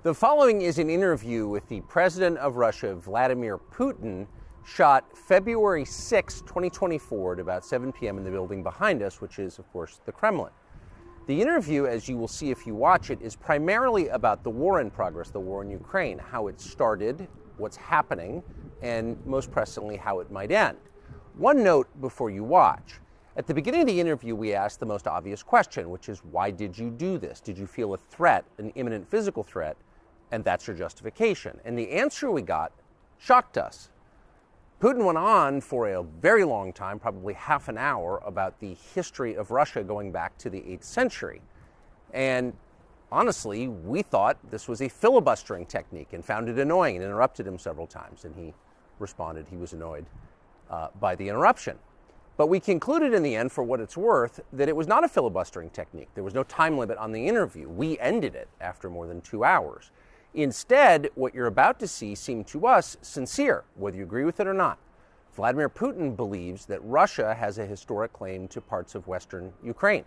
The following is an interview with the President of Russia, Vladimir Putin, shot February 6, 2024 at about 7 p.m. in the building behind us, which is, of course, the Kremlin. The interview, as you will see if you watch it, is primarily about the war in progress, the war in Ukraine, how it started, what's happening, and most pressingly, how it might end. One note before you watch. At the beginning of the interview, we asked the most obvious question, which is, why did you do this? Did you feel a threat, an imminent physical threat? And that's your justification. And the answer we got shocked us. Putin went on for a very long time, probably half an hour, about the history of Russia going back to the 8th century. And honestly, we thought this was a filibustering technique and found it annoying and interrupted him several times. And he responded he was annoyed by the interruption. But we concluded in the end, for what it's worth, that it was not a filibustering technique. There was no time limit on the interview. We ended it after more than 2 hours. Instead, what you're about to see seemed to us sincere, whether you agree with it or not. Vladimir Putin believes that Russia has a historic claim to parts of Western Ukraine.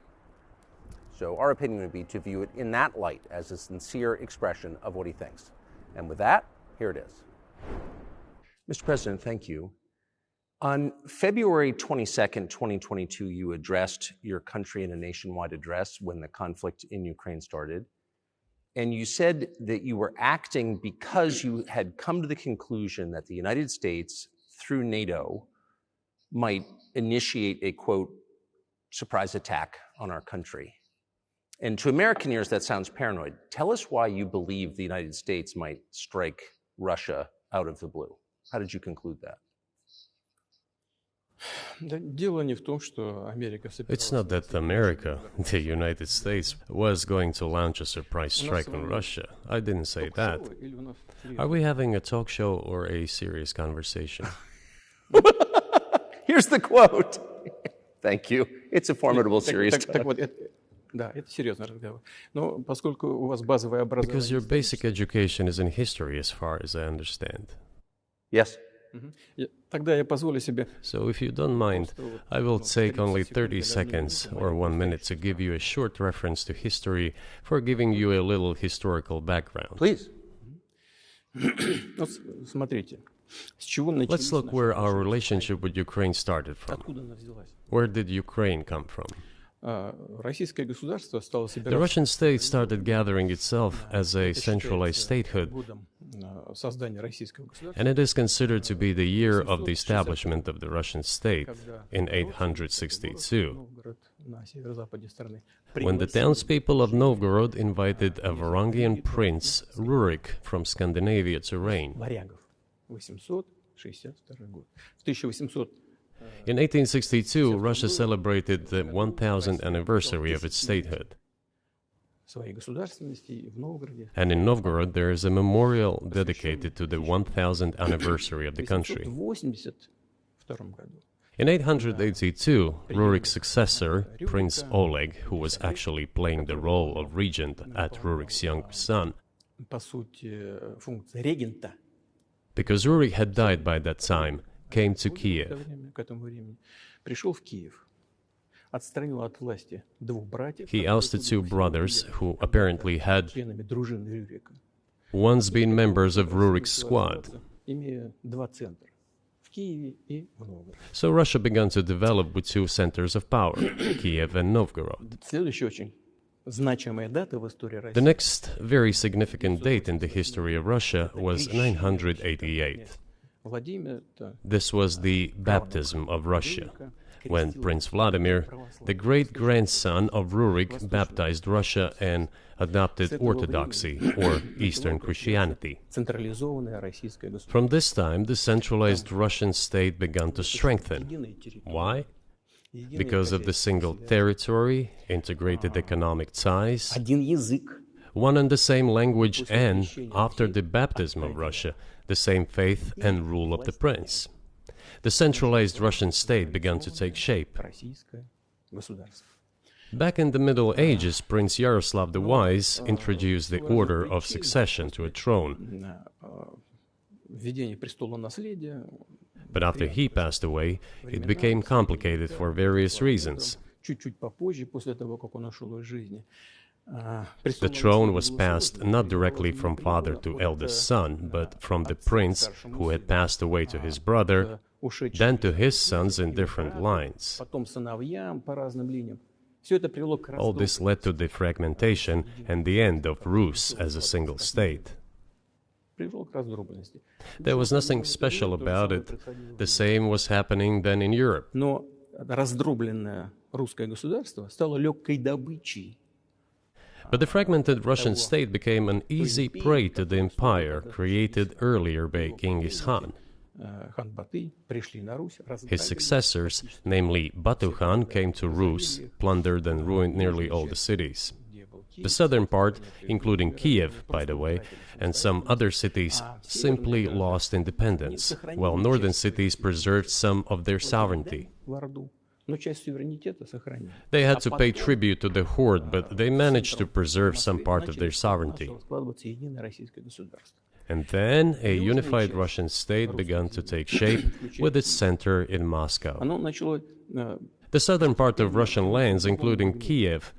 So our opinion would be to view it in that light, as a sincere expression of what he thinks. And with that, here it is. Mr. President, thank you. On February 22nd, 2022, you addressed your country in a nationwide address when the conflict in Ukraine started. And you said that you were acting because you had come to the conclusion that the United States, through NATO, might initiate a, quote, surprise attack on our country. And to American ears, that sounds paranoid. Tell us why you believe the United States might strike Russia out of the blue. How did you conclude that? It's not that America, the United States, was going to launch a surprise strike on Russia. I didn't say that. Are we having a talk show or a serious conversation? Here's the quote. Thank you. It's a formidable, serious talk. Because your basic education is in history, as far as I understand. Yes. So if you don't mind, I will take only 30 seconds or 1 minute to give you a short reference to history for giving you a little historical background. Please. Let's look where our relationship with Ukraine started from. Where did Ukraine come from? The Russian state started gathering itself as a centralized statehood, and it is considered to be the year of the establishment of the Russian state in 862, when the townspeople of Novgorod invited a Varangian prince, Rurik, from Scandinavia to reign. In 1862, Russia celebrated the 1000th anniversary of its statehood. And in Novgorod, there is a memorial dedicated to the 1000th anniversary of the country. In 882, Rurik's successor, Prince Oleg, who was actually playing the role of regent at Rurik's young son, because Rurik had died by that time, came to Kiev. He ousted two brothers who apparently had once been members of Rurik's squad. So Russia began to develop with two centers of power, Kiev and Novgorod. The next very significant date in the history of Russia was 988. This was the baptism of Russia, when Prince Vladimir, the great-grandson of Rurik, baptized Russia and adopted Orthodoxy, or Eastern Christianity. From this time, the centralized Russian state began to strengthen. Why? Because of the single territory, integrated economic ties, one and the same language, and, after the baptism of Russia, the same faith and rule of the prince. The centralized Russian state began to take shape. Back in the Middle Ages, Prince Yaroslav the Wise introduced the order of succession to a throne. But after he passed away, it became complicated for various reasons. The throne was passed not directly from father to eldest son, but from the prince who had passed away to his brother, then to his sons in different lines. All this led to the fragmentation and the end of Rus as a single state. There was nothing special about it. The same was happening then in Europe. But the fragmented Russian state became an easy prey to the empire created earlier by Genghis Khan. His successors, namely Batu Khan, came to Rus, plundered and ruined nearly all the cities. The southern part, including Kiev, by the way, and some other cities, simply lost independence, while northern cities preserved some of their sovereignty. They had to pay tribute to the horde, but they managed to preserve some part of their sovereignty. And then a unified Russian state began to take shape with its center in Moscow. The southern part of Russian lands, including Kiev,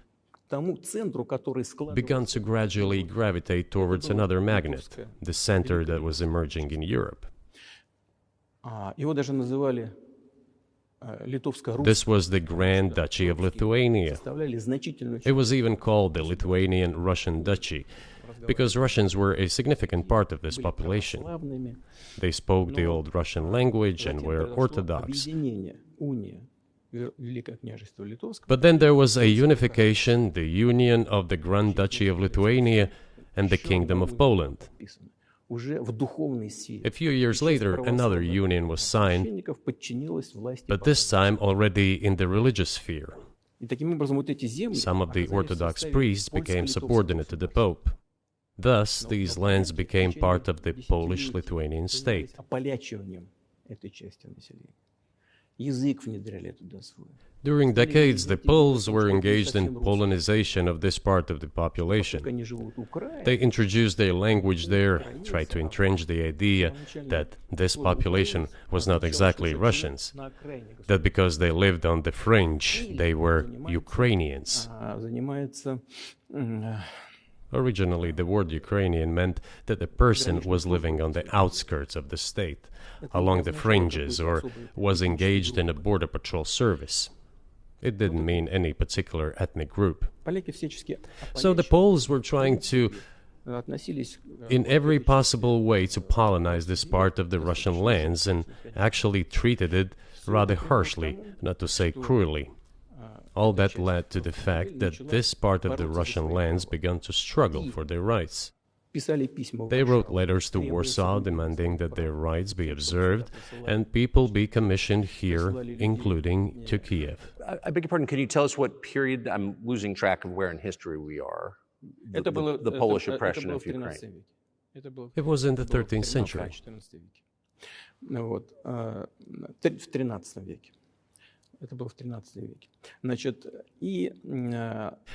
began to gradually gravitate towards another magnet, the center that was emerging in Europe. This was the Grand Duchy of Lithuania. It was even called the Lithuanian-Russian Duchy, because Russians were a significant part of this population. They spoke the old Russian language and were Orthodox. But then there was a unification, the union of the Grand Duchy of Lithuania and the Kingdom of Poland. A few years later, another union was signed, but this time already in the religious sphere. Some of the Orthodox priests became subordinate to the Pope. Thus, these lands became part of the Polish-Lithuanian state. During decades, the Poles were engaged in Polonization of this part of the population. They introduced their language there, tried to entrench the idea that this population was not exactly Russians, that because they lived on the fringe, they were Ukrainians. Originally, the word Ukrainian meant that a person was living on the outskirts of the state, along the fringes, or was engaged in a border patrol service. It didn't mean any particular ethnic group. So the Poles were trying to, in every possible way, to colonize this part of the Russian lands, and actually treated it rather harshly, not to say cruelly. All that led to the fact that this part of the Russian lands began to struggle for their rights. They wrote letters to Warsaw demanding that their rights be observed and people be commissioned here, including to Kiev. I beg your pardon, can you tell us what period? I'm losing track of where in history we are. The Polish oppression of Ukraine. It was in the 13th century.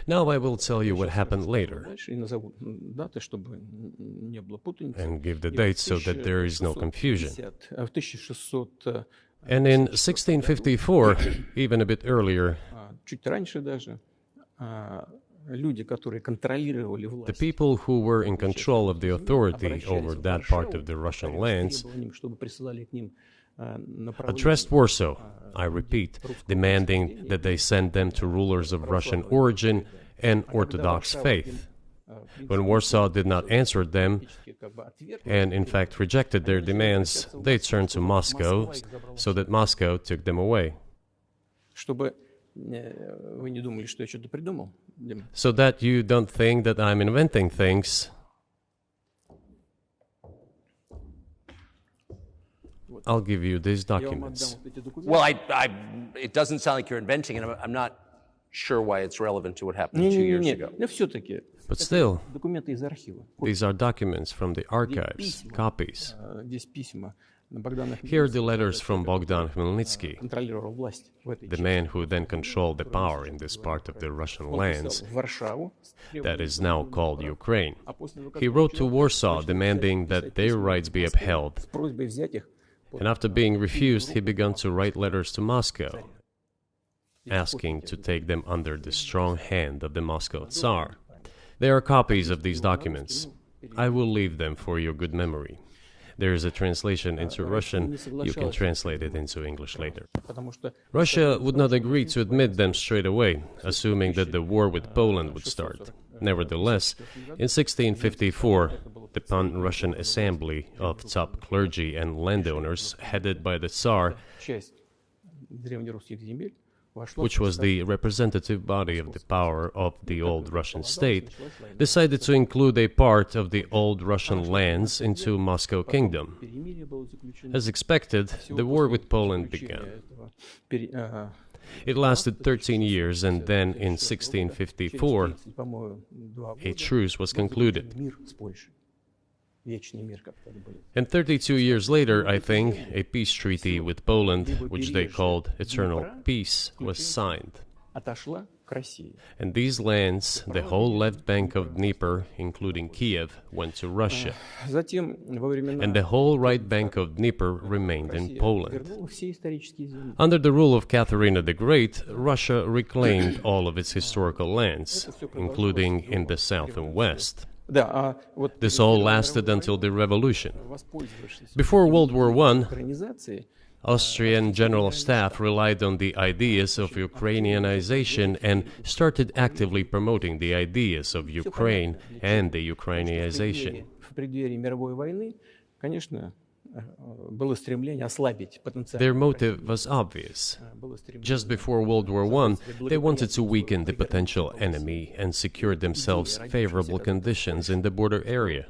Now I will tell you what happened later and give the dates so that there is no confusion. And in 1654, even a bit earlier, the people who were in control of the authority over that part of the Russian lands addressed Warsaw, I repeat, demanding that they send them to rulers of Russian origin and Orthodox faith. When Warsaw did not answer them, and in fact rejected their demands, they turned to Moscow, so that Moscow took them away. So that you don't think that I'm inventing things, I'll give you these documents. Well, it doesn't sound like you're inventing it. I'm not sure why it's relevant to what happened 2 years ago. But still, these are documents from the archives, copies. Here are the letters from Bogdan Khmelnytsky, the man who then controlled the power in this part of the Russian lands that is now called Ukraine. He wrote to Warsaw demanding that their rights be upheld. And after being refused, he began to write letters to Moscow, asking to take them under the strong hand of the Moscow Tsar. There are copies of these documents. I will leave them for your good memory. There is a translation into Russian. You can translate it into English later. Russia would not agree to admit them straight away, assuming that the war with Poland would start. Nevertheless, in 1654, the Pan-Russian Assembly of top clergy and landowners, headed by the Tsar, which was the representative body of the power of the old Russian state, decided to include a part of the old Russian lands into Moscow Kingdom. As expected, the war with Poland began. It lasted 13 years, and then in 1654, a truce was concluded. And 32 years later, I think, a peace treaty with Poland, which they called Eternal Peace, was signed. And these lands, the whole left bank of Dnieper, including Kiev, went to Russia. And the whole right bank of Dnieper remained in Poland. Under the rule of Catherine the Great, Russia reclaimed all of its historical lands, including in the south and west. This all lasted until the revolution. Before World War I, Austrian General Staff relied on the ideas of Ukrainianization and started actively promoting the ideas of Ukraine and the Ukrainianization. Their motive was obvious. Just before World War I, they wanted to weaken the potential enemy and secure themselves favorable conditions in the border area.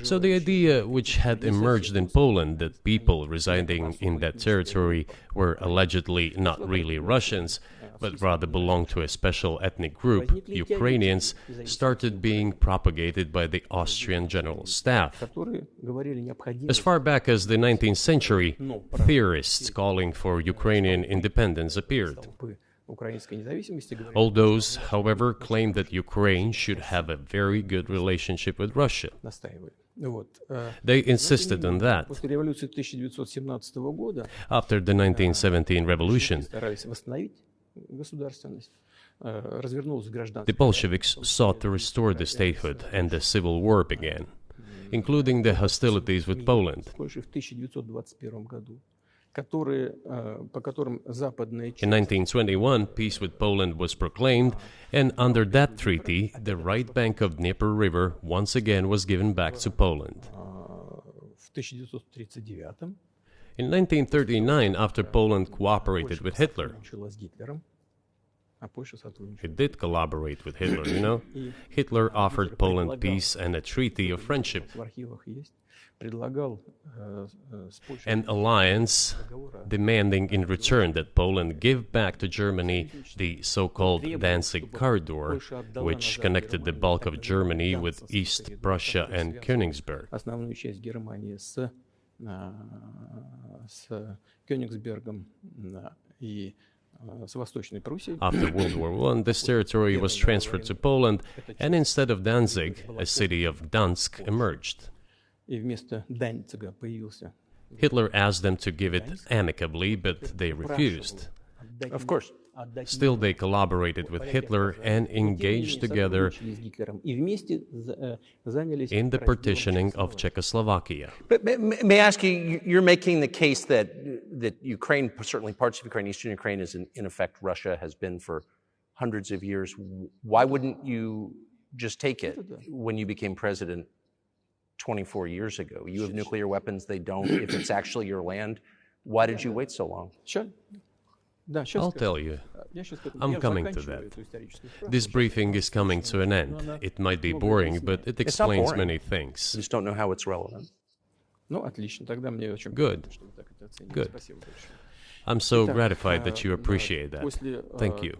So the idea which had emerged in Poland that people residing in that territory were allegedly not really Russians, but rather belonged to a special ethnic group, Ukrainians, started being propagated by the Austrian General Staff. As far back as the 19th century, theorists calling for Ukrainian independence appeared. All those, however, claimed that Ukraine should have a very good relationship with Russia. They insisted on that. After the 1917 revolution, the Bolsheviks sought to restore the statehood, and the civil war began, including the hostilities with Poland. In 1921, peace with Poland was proclaimed, and under that treaty, the right bank of Dnieper River once again was given back to Poland. In 1939, after Poland cooperated with Hitler, it did collaborate with Hitler, you know. Hitler offered Poland peace and a treaty of friendship. An alliance demanding in return that Poland give back to Germany the so-called Danzig corridor, which connected the bulk of Germany with East Prussia and Königsberg. After World War I, this territory was transferred to Poland, and instead of Danzig, a city of Gdansk emerged. Hitler asked them to give it amicably, but they refused. Of course. Still, they collaborated with Hitler and engaged together in the partitioning of Czechoslovakia. But may I ask you, you're making the case that Ukraine, certainly parts of Ukraine, Eastern Ukraine, is in effect Russia, has been for hundreds of years. Why wouldn't you just take it when you became president 24 years ago? You have nuclear weapons, they don't. If it's actually your land, why did you wait so long? Sure. I'll tell you. I'm coming to that. This briefing is coming to an end. It might be boring, but it explains many things. I just don't know how it's relevant. Good. Good. I'm so gratified that you appreciate that. Thank you.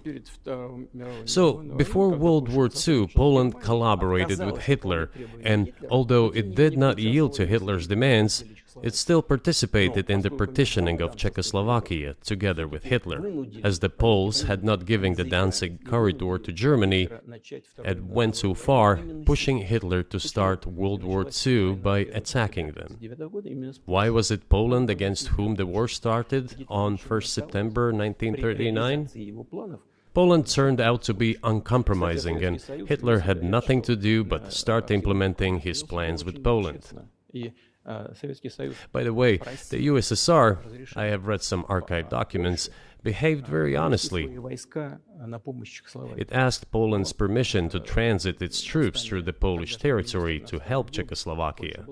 So, before World War II, Poland collaborated with Hitler, and although it did not yield to Hitler's demands, it still participated in the partitioning of Czechoslovakia together with Hitler, as the Poles had not given the Danzig corridor to Germany and went too far, pushing Hitler to start World War II by attacking them. Why was it Poland against whom the war started on 1st September 1939? Poland turned out to be uncompromising, and Hitler had nothing to do but start implementing his plans with Poland. By the way, the USSR, I have read some archive documents, behaved very honestly. It asked Poland's permission to transit its troops through the Polish territory to help Czechoslovakia.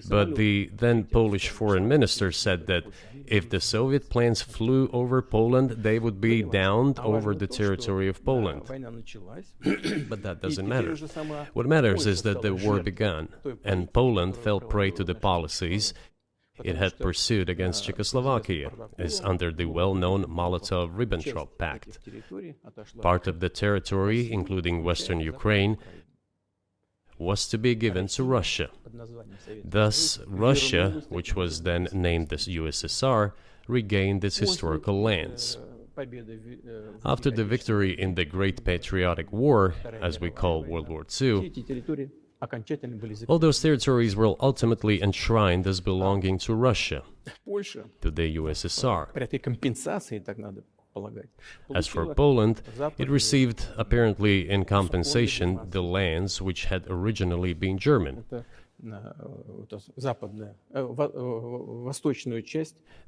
But the then Polish foreign minister said that if the Soviet planes flew over Poland, they would be downed over the territory of Poland. But that doesn't matter. What matters is that the war began, and Poland fell prey to the policies it had pursued against Czechoslovakia, as under the well-known Molotov-Ribbentrop Pact. Part of the territory, including western Ukraine, was to be given to Russia. Thus, Russia, which was then named the USSR, regained its historical lands. After the victory in the Great Patriotic War, as we call World War II, all those territories were ultimately enshrined as belonging to Russia, to the USSR. As for Poland, it received, apparently in compensation, the lands which had originally been German.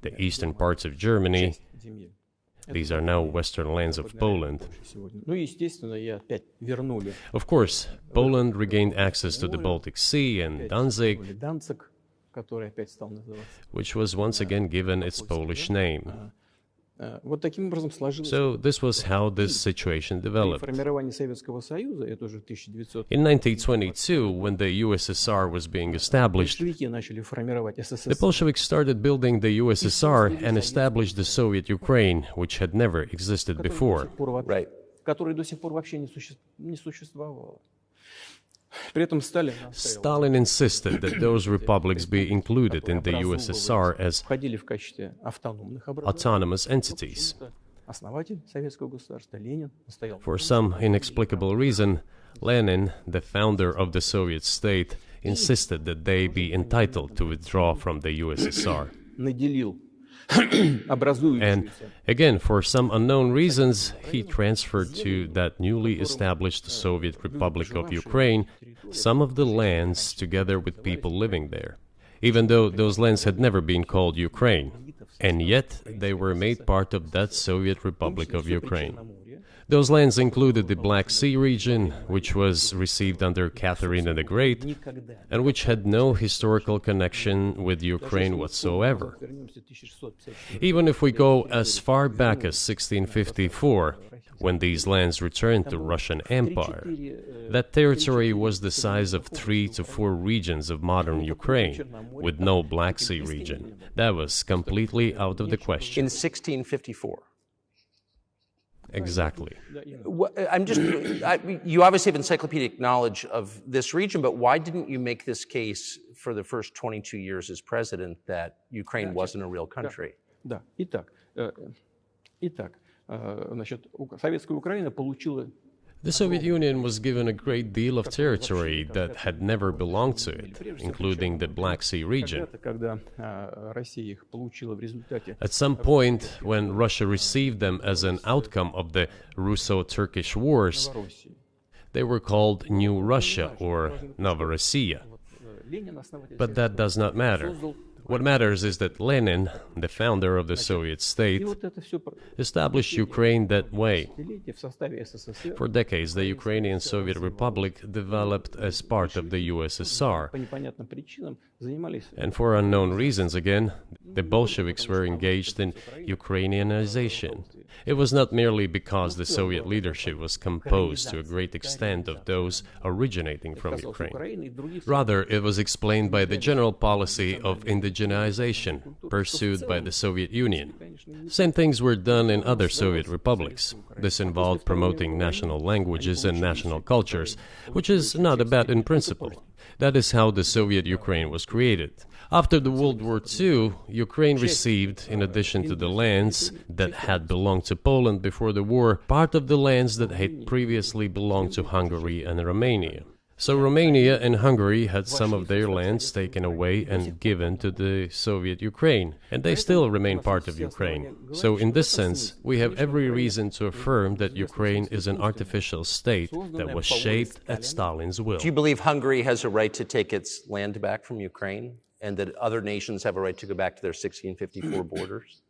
The eastern parts of Germany, these are now western lands of Poland. Of course, Poland regained access to the Baltic Sea and Danzig, which was once again given its Polish name. So this was how this situation developed. In 1922, when the USSR was being established, the Bolsheviks started building the USSR and established the Soviet Ukraine, which had never existed before. Right. Stalin insisted that those republics be included in the USSR as autonomous entities. For some inexplicable reason, Lenin, the founder of the Soviet state, insisted that they be entitled to withdraw from the USSR. And again, for some unknown reasons, he transferred to that newly established Soviet Republic of Ukraine some of the lands together with people living there, even though those lands had never been called Ukraine, and yet they were made part of that Soviet Republic of Ukraine. Those lands included the Black Sea region, which was received under Catherine the Great, and which had no historical connection with Ukraine whatsoever. Even if we go as far back as 1654, when these lands returned to Russian Empire, that territory was the size of 3 to 4 regions of modern Ukraine, with no Black Sea region. That was completely out of the question. In 1654. Exactly. You obviously have encyclopedic knowledge of this region, but why didn't you make this case for the first 22 years as president that Ukraine wasn't a real country? The Soviet Union was given a great deal of territory that had never belonged to it, including the Black Sea region. At some point, when Russia received them as an outcome of the Russo-Turkish Wars, they were called New Russia or Novorossiya. But that does not matter. What matters is that Lenin, the founder of the Soviet state, established Ukraine that way. For decades, the Ukrainian Soviet Republic developed as part of the USSR. And for unknown reasons, again, the Bolsheviks were engaged in Ukrainianization. It was not merely because the Soviet leadership was composed to a great extent of those originating from Ukraine. Rather, it was explained by the general policy of indigenization pursued by the Soviet Union. Same things were done in other Soviet republics. This involved promoting national languages and national cultures, which is not a bad in principle. That is how the Soviet Ukraine was created. After the World War II, Ukraine received, in addition to the lands that had belonged to Poland before the war, part of the lands that had previously belonged to Hungary and Romania. So Romania and Hungary had some of their lands taken away and given to the Soviet Ukraine, and they still remain part of Ukraine. So in this sense, we have every reason to affirm that Ukraine is an artificial state that was shaped at Stalin's will. Do you believe Hungary has a right to take its land back from Ukraine, and that other nations have a right to go back to their 1654 borders?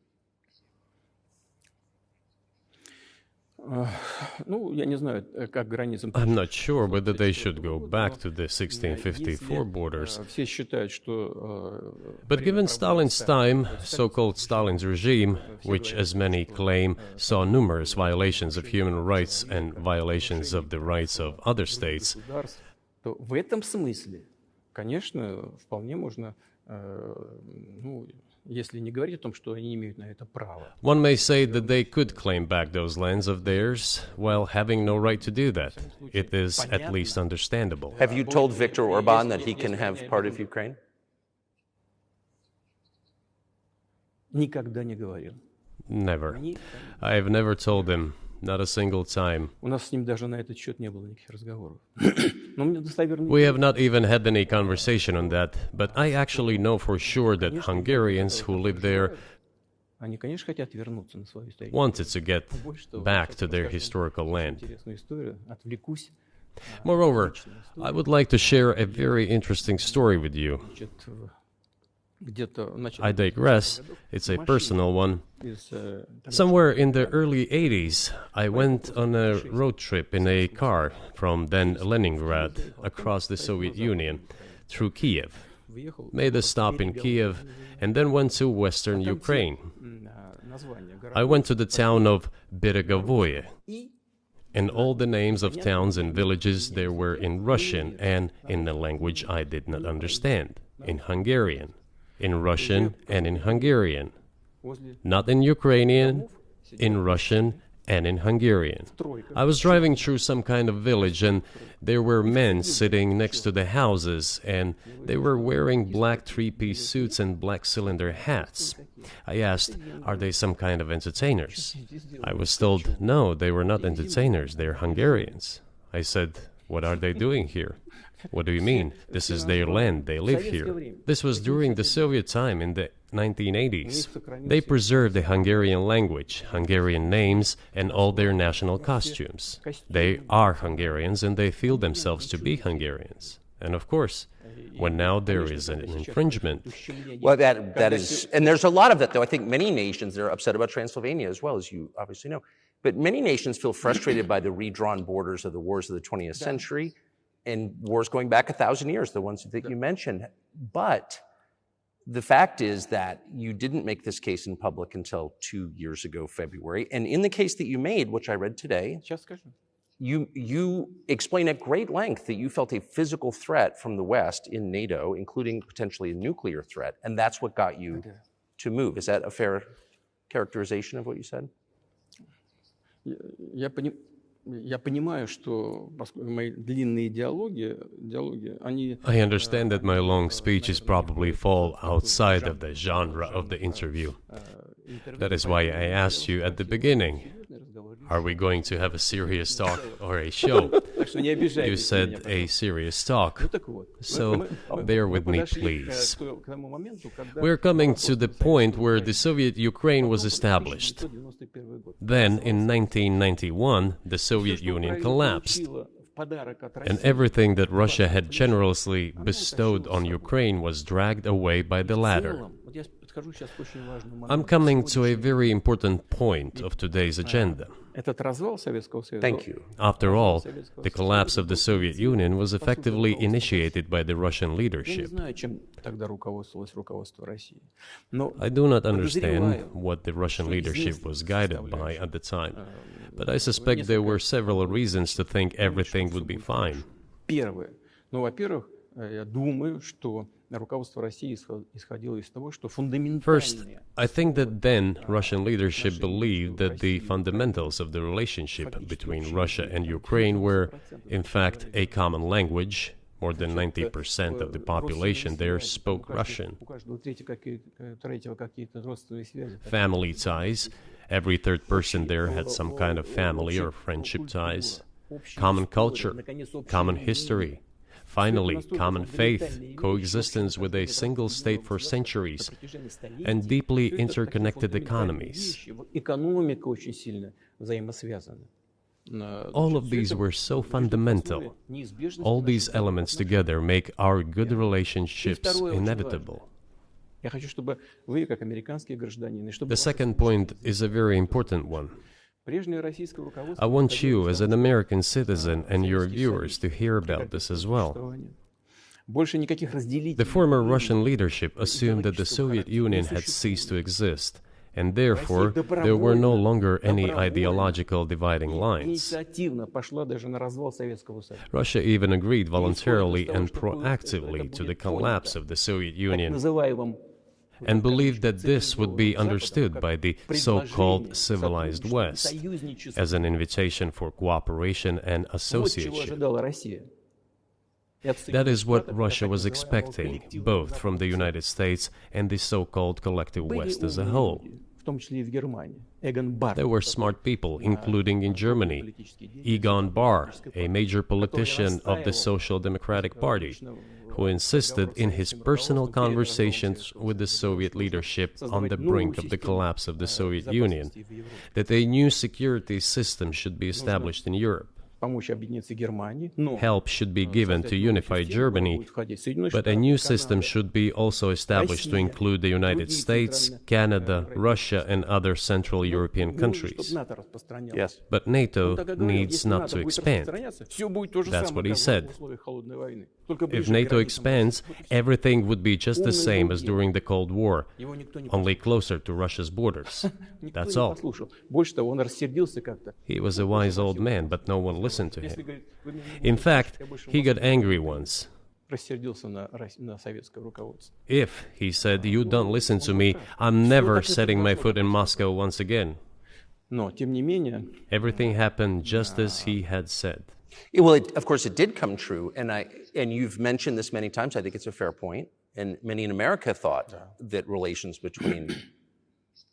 I'm not sure whether they should go back to the 1654 borders. But given Stalin's time, so-called Stalin's regime, which as many claim saw numerous violations of human rights and violations of the rights of other states, one may say that they could claim back those lands of theirs while having no right to do that. It is at least understandable. Have you told Viktor Orban that he can have part of Ukraine? Never. I have never told him. Not a single time. We have not even had any conversation on that, but I actually know for sure that Hungarians who live there wanted to get back to their historical land. Moreover, I would like to share a very interesting story with you. I digress, it's a personal one. Somewhere in the early 80s, I went on a road trip in a car from then Leningrad across the Soviet Union through Kiev. Made a stop in Kiev and then went to western Ukraine. I went to the town of Beregovoye, and all the names of towns and villages there were in Russian and in a language I did not understand, in Hungarian. In Russian and in Hungarian. Not in Ukrainian, in Russian and in Hungarian. I was driving through some kind of village and there were men sitting next to the houses and they were wearing black three-piece suits and black cylinder hats. I asked, are they some kind of entertainers? I was told, no, they were not entertainers, they're Hungarians. I said, what are they doing here? What do you mean? This is their land, they live here. This was during the Soviet time in the 1980s. They preserved the Hungarian language, Hungarian names, and all their national costumes. They are Hungarians and they feel themselves to be Hungarians. And of course, when now there is an infringement... Well, that is... And there's a lot of that, though. I think many nations are upset about Transylvania as well, as you obviously know. But many nations feel frustrated by the redrawn borders of the wars of the 20th century, and wars going back 1,000 years, the ones that you mentioned. But the fact is that you didn't make this case in public until 2 years ago, February. And in the case that you made, which I read today, you explain at great length that you felt a physical threat from the West in NATO, including potentially a nuclear threat, and that's what got you to move. Is that a fair characterization of what you said? I understand that my long speeches probably fall outside of the genre of the interview. That is why I asked you at the beginning, are we going to have a serious talk or a show? You said a serious talk, so bear with me, please. We're coming to the point where the Soviet Ukraine was established. Then, in 1991, the Soviet Union collapsed, and everything that Russia had generously bestowed on Ukraine was dragged away by the latter. I'm coming to a very important point of today's agenda. Thank you. After all, the collapse of the Soviet Union was effectively initiated by the Russian leadership. I do not understand what the Russian leadership was guided by at the time, but I suspect there were several reasons to think everything would be fine. First, I think that then Russian leadership believed that the fundamentals of the relationship between Russia and Ukraine were, in fact, a common language. More than 90% of the population there spoke Russian. Family ties. Every third person there had some kind of family or friendship ties. Common culture, common history, finally, common faith, coexistence with a single state for centuries, and deeply interconnected economies. All of these were so fundamental. All these elements together make our good relationships inevitable. The second point is a very important one. I want you, as an American citizen, and your viewers to hear about this as well. The former Russian leadership assumed that the Soviet Union had ceased to exist, and therefore there were no longer any ideological dividing lines. Russia even agreed voluntarily and proactively to the collapse of the Soviet Union, and believed that this would be understood by the so-called civilized West as an invitation for cooperation and association. That is what Russia was expecting, both from the United States and the so-called collective West as a whole. There were smart people, including in Germany, Egon Bahr, a major politician of the Social Democratic Party, who insisted in his personal conversations with the Soviet leadership on the brink of the collapse of the Soviet Union that a new security system should be established in Europe. Help should be given to unify Germany, but a new system should be also established to include the United States, Canada, Russia, and other Central European countries. Yes. But NATO needs not to expand. That's what he said. If NATO expands, everything would be just the same as during the Cold War, only closer to Russia's borders. That's all. He was a wise old man, but no one listened to him. In fact, he got angry once. If, he said, you don't listen to me, I'm never setting my foot in Moscow once again. Everything happened just as he had said. Well, of course, it did come true, and you've mentioned this many times. I think it's a fair point, and many in America thought that relations between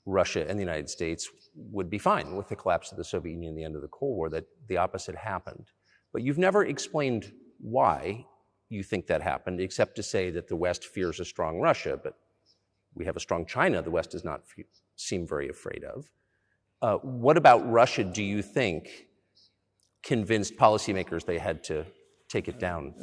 Russia and the United States would be fine with the collapse of the Soviet Union and the end of the Cold War, that the opposite happened. But you've never explained why you think that happened, except to say that the West fears a strong Russia, but we have a strong China the West does not seem very afraid of. What about Russia, do you think, convinced policymakers they had to take it down?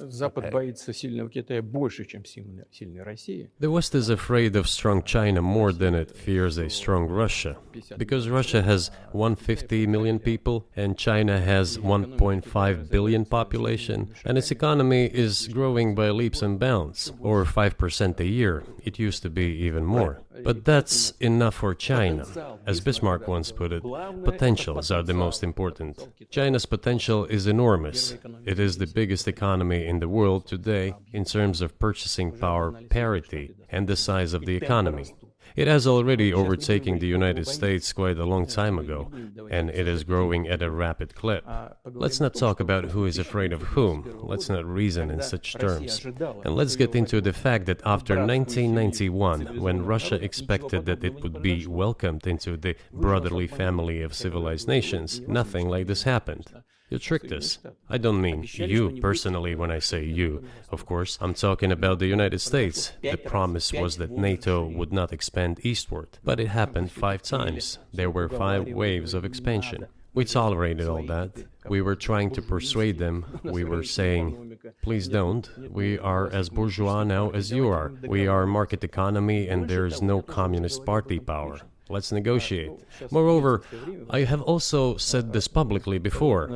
The West is afraid of strong China more than it fears a strong Russia, because Russia has 150 million people and China has 1.5 billion population, and its economy is growing by leaps and bounds, or 5% a year. It used to be even more. But that's enough for China. As Bismarck once put it, potentials are the most important. China's potential is enormous. It is the biggest economy in the world today in terms of purchasing power parity and the size of the economy. It has already overtaken the United States quite a long time ago, and it is growing at a rapid clip. Let's not talk about who is afraid of whom. Let's not reason in such terms. And let's get into the fact that after 1991, when Russia expected that it would be welcomed into the brotherly family of civilized nations, nothing like this happened. You tricked us. I don't mean you personally when I say you. Of course, I'm talking about the United States. The promise was that NATO would not expand eastward, but it happened 5 times. There were 5 waves of expansion. We tolerated all that. We were trying to persuade them. We were saying, please don't. We are as bourgeois now as you are. We are a market economy and there is no communist party power. Let's negotiate. Moreover, I have also said this publicly before.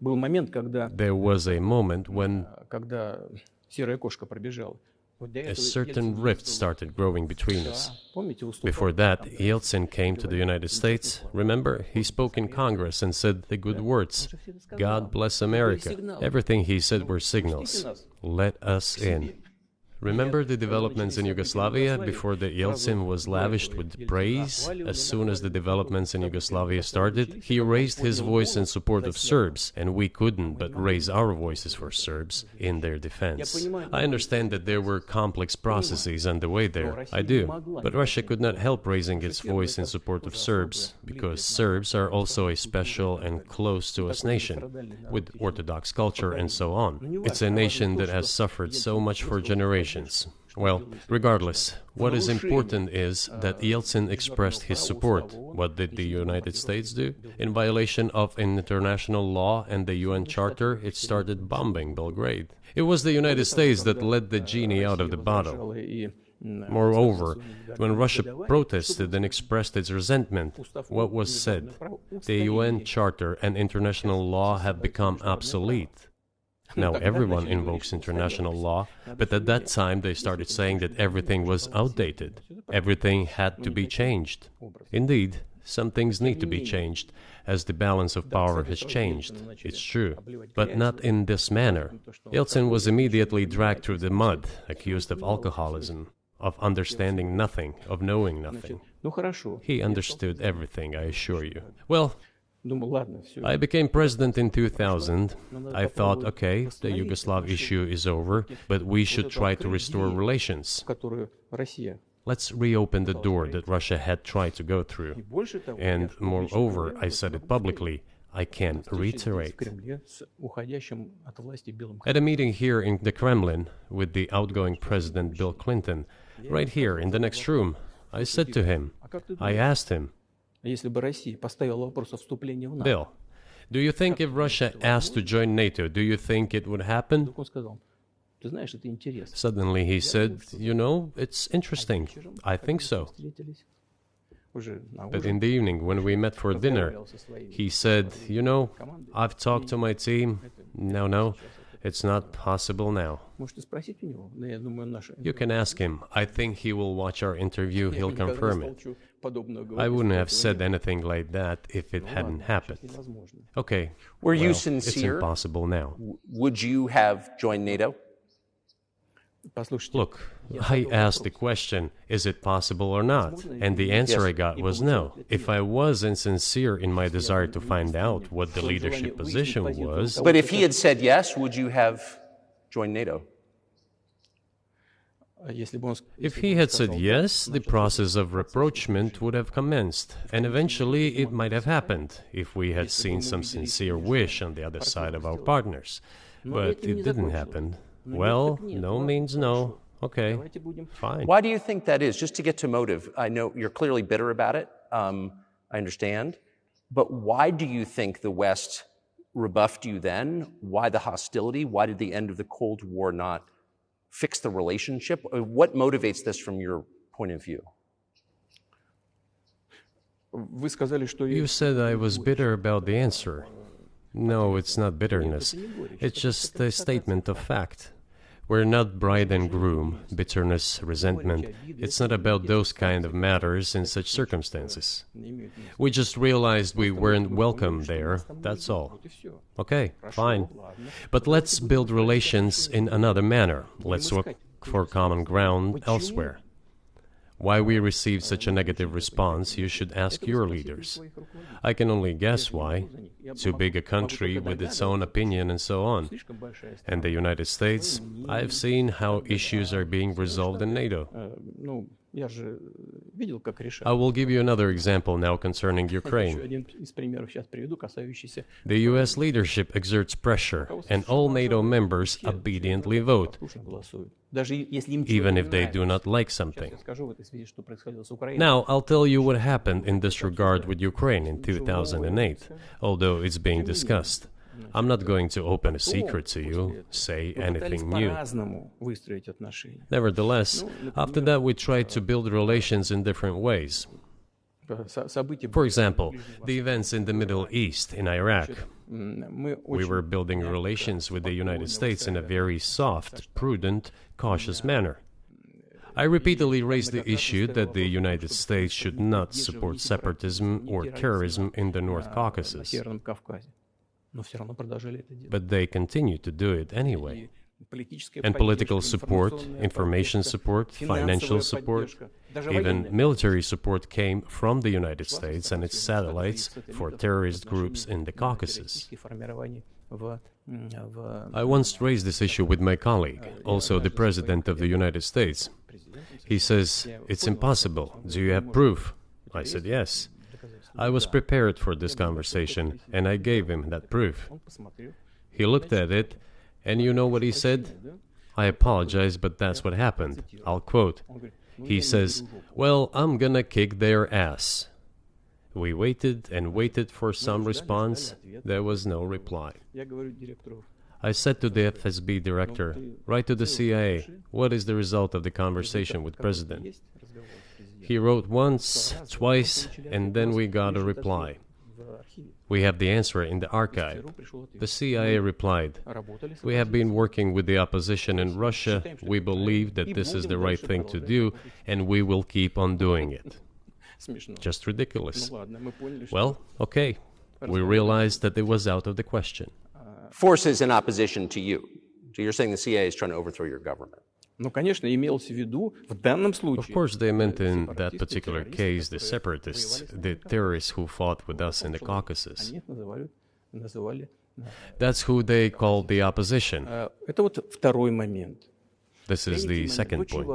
There was a moment when a certain rift started growing between us. Before that, Yeltsin came to the United States. Remember, he spoke in Congress and said the good words. God bless America. Everything he said were signals. Let us in. Remember the developments in Yugoslavia before the Yeltsin was lavished with praise? As soon as the developments in Yugoslavia started, he raised his voice in support of Serbs, and we couldn't but raise our voices for Serbs in their defense. I understand that there were complex processes underway there, I do, but Russia could not help raising its voice in support of Serbs, because Serbs are also a special and close to us nation, with Orthodox culture and so on. It's a nation that has suffered so much for generations. Well, regardless, what is important is that Yeltsin expressed his support. What did the United States do? In violation of international law and the UN Charter, it started bombing Belgrade. It was the United States that let the genie out of the bottle. Moreover, when Russia protested and expressed its resentment, what was said? The UN Charter and international law have become obsolete. Now everyone invokes international law, but at that time they started saying that everything was outdated. Everything had to be changed. Indeed, some things need to be changed, as the balance of power has changed. It's true, but not in this manner. Yeltsin was immediately dragged through the mud, accused of alcoholism, of understanding nothing, of knowing nothing. He understood everything, I assure you. Well, I became president in 2000. I thought, okay, the Yugoslav issue is over, but we should try to restore relations. Let's reopen the door that Russia had tried to go through. And moreover, I said it publicly, I can reiterate. At a meeting here in the Kremlin with the outgoing President Bill Clinton, right here in the next room, I said to him, I asked him, Bill, do you think if Russia asked to join NATO, do you think it would happen? Suddenly he said, you know, it's interesting. I think so. But in the evening, when we met for dinner, he said, you know, I've talked to my team. No, it's not possible now. You can ask him. I think he will watch our interview. He'll confirm it. I wouldn't have said anything like that if it hadn't happened. Okay. Were you sincere? It's impossible now. Would you have joined NATO? Look, I asked the question, is it possible or not? And the answer I got was no. If I was insincere in my desire to find out what the leadership position was... But if he had said yes, would you have joined NATO? If he had said yes, the process of rapprochement would have commenced, and eventually it might have happened, if we had seen some sincere wish on the other side of our partners. But it didn't happen. Well, no means no. Okay, fine. Why do you think that is? Just to get to motive, I know you're clearly bitter about it, I understand, but why do you think the West rebuffed you then? Why the hostility? Why did the end of the Cold War not fix the relationship? What motivates this from your point of view? You said I was bitter about the answer. No, it's not bitterness. It's just a statement of fact. We're not bride and groom, bitterness, resentment. It's not about those kind of matters in such circumstances. We just realized we weren't welcome there, that's all. Okay, fine. But let's build relations in another manner. Let's look for common ground elsewhere. Why we received such a negative response, you should ask your leaders. I can only guess why. Too big a country with its own opinion and so on. And the United States, I've seen how issues are being resolved in NATO. I will give you another example now concerning Ukraine. The US leadership exerts pressure, and all NATO members obediently vote, even if they do not like something. Now, I'll tell you what happened in this regard with Ukraine in 2008, although it's being discussed. I'm not going to open a secret to you, say anything new. Nevertheless, after that we tried to build relations in different ways. For example, the events in the Middle East, in Iraq. We were building relations with the United States in a very soft, prudent, cautious manner. I repeatedly raised the issue that the United States should not support separatism or terrorism in the North Caucasus. But they continue to do it anyway. and political support, information support, financial support, even military support came from the United States and its satellites for terrorist groups in the Caucasus. I once raised this issue with my colleague, also the President of the United States. He says, "It's impossible. Do you have proof?" I said, "Yes." I was prepared for this conversation, and I gave him that proof. He looked at it, and you know what he said? "I apologize, but that's what happened." I'll quote. He says, "Well, I'm gonna kick their ass." We waited and waited for some response. There was no reply. I said to the FSB director, "Write to the CIA, what is the result of the conversation with President?" He wrote once, twice, and then we got a reply. We have the answer in the archive. The CIA replied, "We have been working with the opposition in Russia. We believe that this is the right thing to do, and we will keep on doing it." Just ridiculous. Well, okay. We realized that it was out of the question. Forces in opposition to you. So you're saying the CIA is trying to overthrow your government? Of course, they meant in that particular case the separatists, the terrorists who fought with us in the Caucasus. That's who they called the opposition. This is the second point.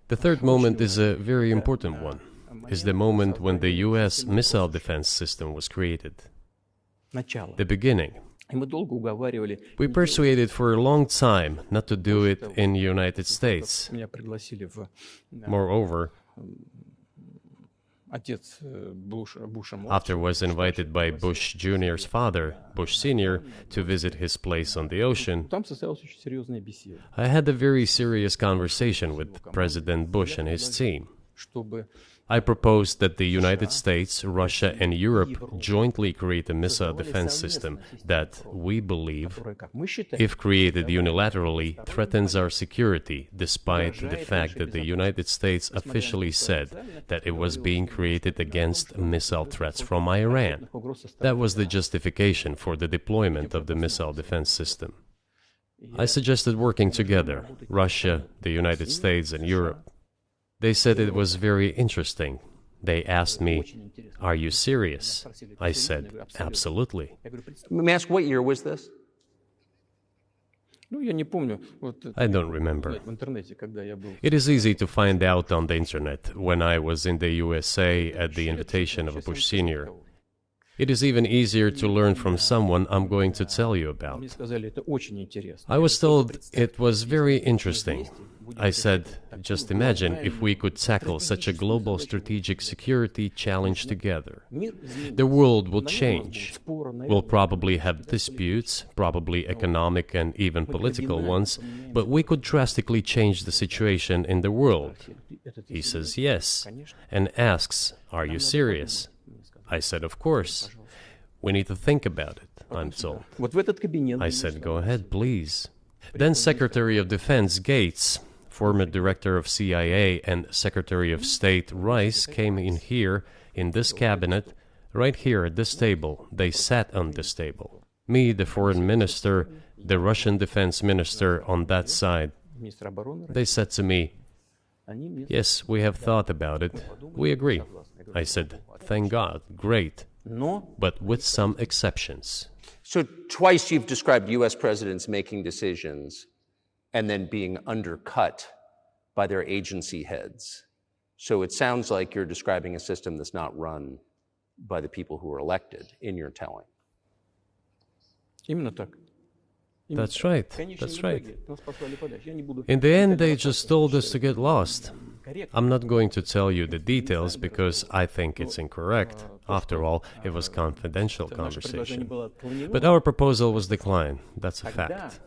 The third moment is a very important one, is the moment when the U.S. missile defense system was created. The beginning. We persuaded for a long time not to do it in the United States. Moreover, after was invited by Bush Jr.'s father, Bush Sr., to visit his place on the ocean, I had a very serious conversation with President Bush and his team. I proposed that the United States, Russia, and Europe jointly create a missile defense system that, we believe, if created unilaterally, threatens our security, despite the fact that the United States officially said that it was being created against missile threats from Iran. That was the justification for the deployment of the missile defense system. I suggested working together, Russia, the United States, and Europe. They said it was very interesting. They asked me, "Are you serious?" I said, "Absolutely." Let me ask, what year was this? I don't remember. It is easy to find out on the internet when I was in the USA at the invitation of Bush Sr. It is even easier to learn from someone I'm going to tell you about. I was told it was very interesting. I said, just imagine if we could tackle such a global strategic security challenge together. The world will change. We'll probably have disputes, probably economic and even political ones, but we could drastically change the situation in the world. He says yes, and asks, "Are you serious?" I said, "Of course. We need to think about it," I'm told. I said, "Go ahead, please." Then Secretary of Defense Gates, former director of CIA, and Secretary of State Rice came in here, in this cabinet, right here at this table. They sat on this table. Me, the foreign minister, the Russian defense minister on that side. They said to me, "Yes, we have thought about it. We agree." I said, "Thank God, great, but with some exceptions." So twice you've described U.S. presidents making decisions and then being undercut by their agency heads. So it sounds like you're describing a system that's not run by the people who are elected, in your telling. That's right, that's right. In the end, they just told us to get lost. I'm not going to tell you the details because I think it's incorrect. After all, it was confidential conversation. But our proposal was declined. That's a fact.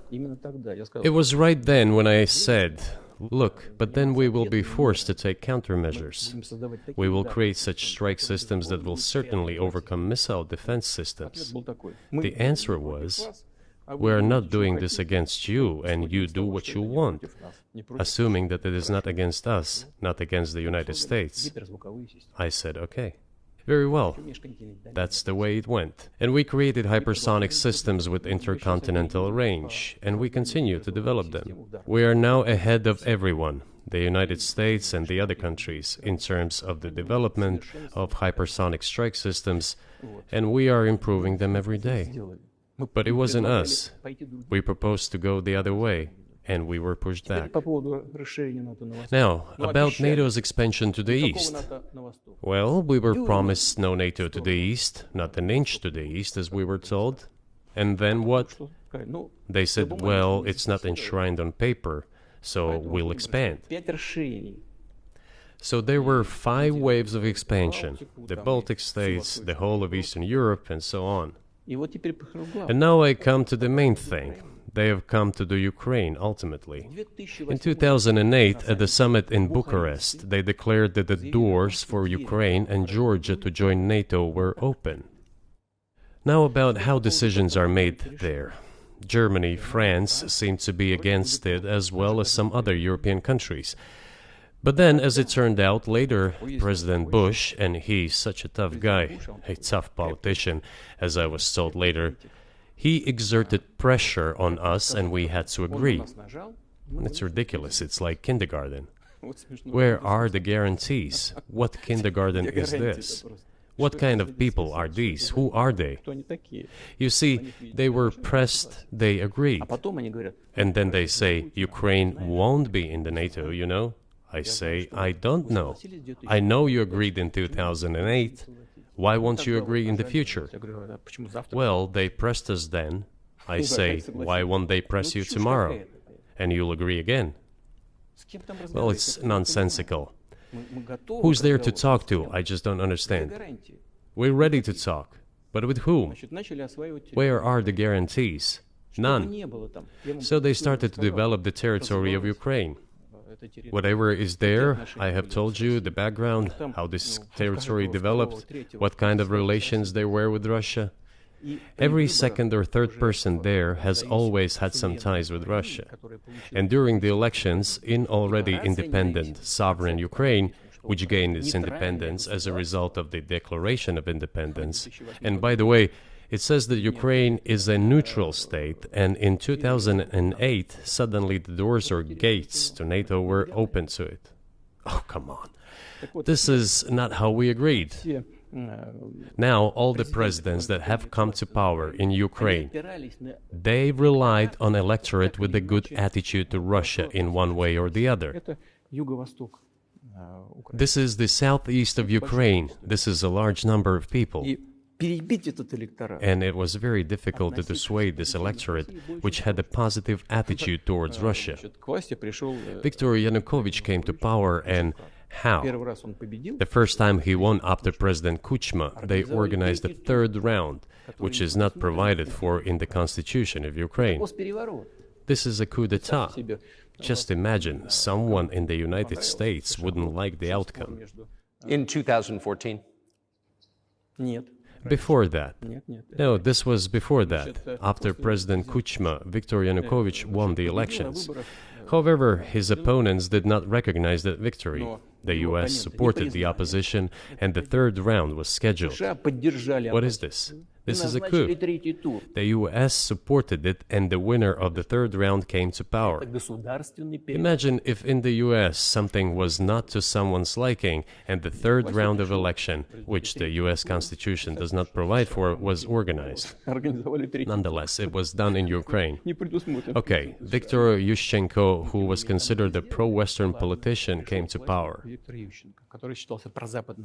It was right then when I said, "Look, but then we will be forced to take countermeasures. We will create such strike systems that will certainly overcome missile defense systems." The answer was, "We are not doing this against you, and you do what you want," assuming that it is not against us, not against the United States. I said, "Okay." Very well. That's the way it went. And we created hypersonic systems with intercontinental range, and we continue to develop them. We are now ahead of everyone, the United States and the other countries, in terms of the development of hypersonic strike systems, and we are improving them every day. But it wasn't us. We proposed to go the other way, and we were pushed back. Now, about NATO's expansion to the east. Well, we were promised no NATO to the east, not an inch to the east, as we were told. And then what? They said, well, it's not enshrined on paper, so we'll expand. So there were 5 waves of expansion, the Baltic states, the whole of Eastern Europe, and so on. And now I come to the main thing. They have come to the Ukraine, ultimately. In 2008, at the summit in Bucharest, they declared that the doors for Ukraine and Georgia to join NATO were open. Now about how decisions are made there. Germany, France seem to be against it, as well as some other European countries. But then, as it turned out later, President Bush, and he's such a tough guy, a tough politician, as I was told later, he exerted pressure on us and we had to agree. It's ridiculous, it's like kindergarten. Where are the guarantees? What kindergarten is this? What kind of people are these? Who are they? You see, they were pressed, they agreed. And then they say, Ukraine won't be in the NATO, you know? I say, I don't know. I know you agreed in 2008. Why won't you agree in the future? Well, they pressed us then. I say, why won't they press you tomorrow? And you'll agree again. Well, it's nonsensical. Who's there to talk to? I just don't understand. We're ready to talk. But with whom? Where are the guarantees? None. So they started to develop the territory of Ukraine. Whatever is there, I have told you the background, how this territory developed, what kind of relations there were with Russia. Every second or third person there has always had some ties with Russia. And during the elections in already independent, sovereign Ukraine, which gained its independence as a result of the Declaration of Independence, and by the way, it says that Ukraine is a neutral state, and in 2008, suddenly the doors or gates to NATO were open to it. Oh, come on. This is not how we agreed. Now, all the presidents that have come to power in Ukraine, they relied on electorate with a good attitude to Russia in one way or the other. This is the southeast of Ukraine. This is a large number of people. And it was very difficult to dissuade this electorate, which had a positive attitude towards Russia. Viktor Yanukovych came to power, and how? The first time he won after President Kuchma, they organized a third round, which is not provided for in the constitution of Ukraine. This is a coup d'etat. Just imagine, someone in the United States wouldn't like the outcome. In 2014? Before that. No, this was before that. After President Kuchma, Viktor Yanukovych won the elections. However, his opponents did not recognize that victory. The U.S. supported the opposition, and the third round was scheduled. What is this? This is a coup. The U.S. supported it, and the winner of the third round came to power. Imagine if in the U.S. something was not to someone's liking, and the third round of election, which the U.S. Constitution does not provide for, was organized. Nonetheless, it was done in Ukraine. Okay, Viktor Yushchenko, who was considered a pro-Western politician, came to power.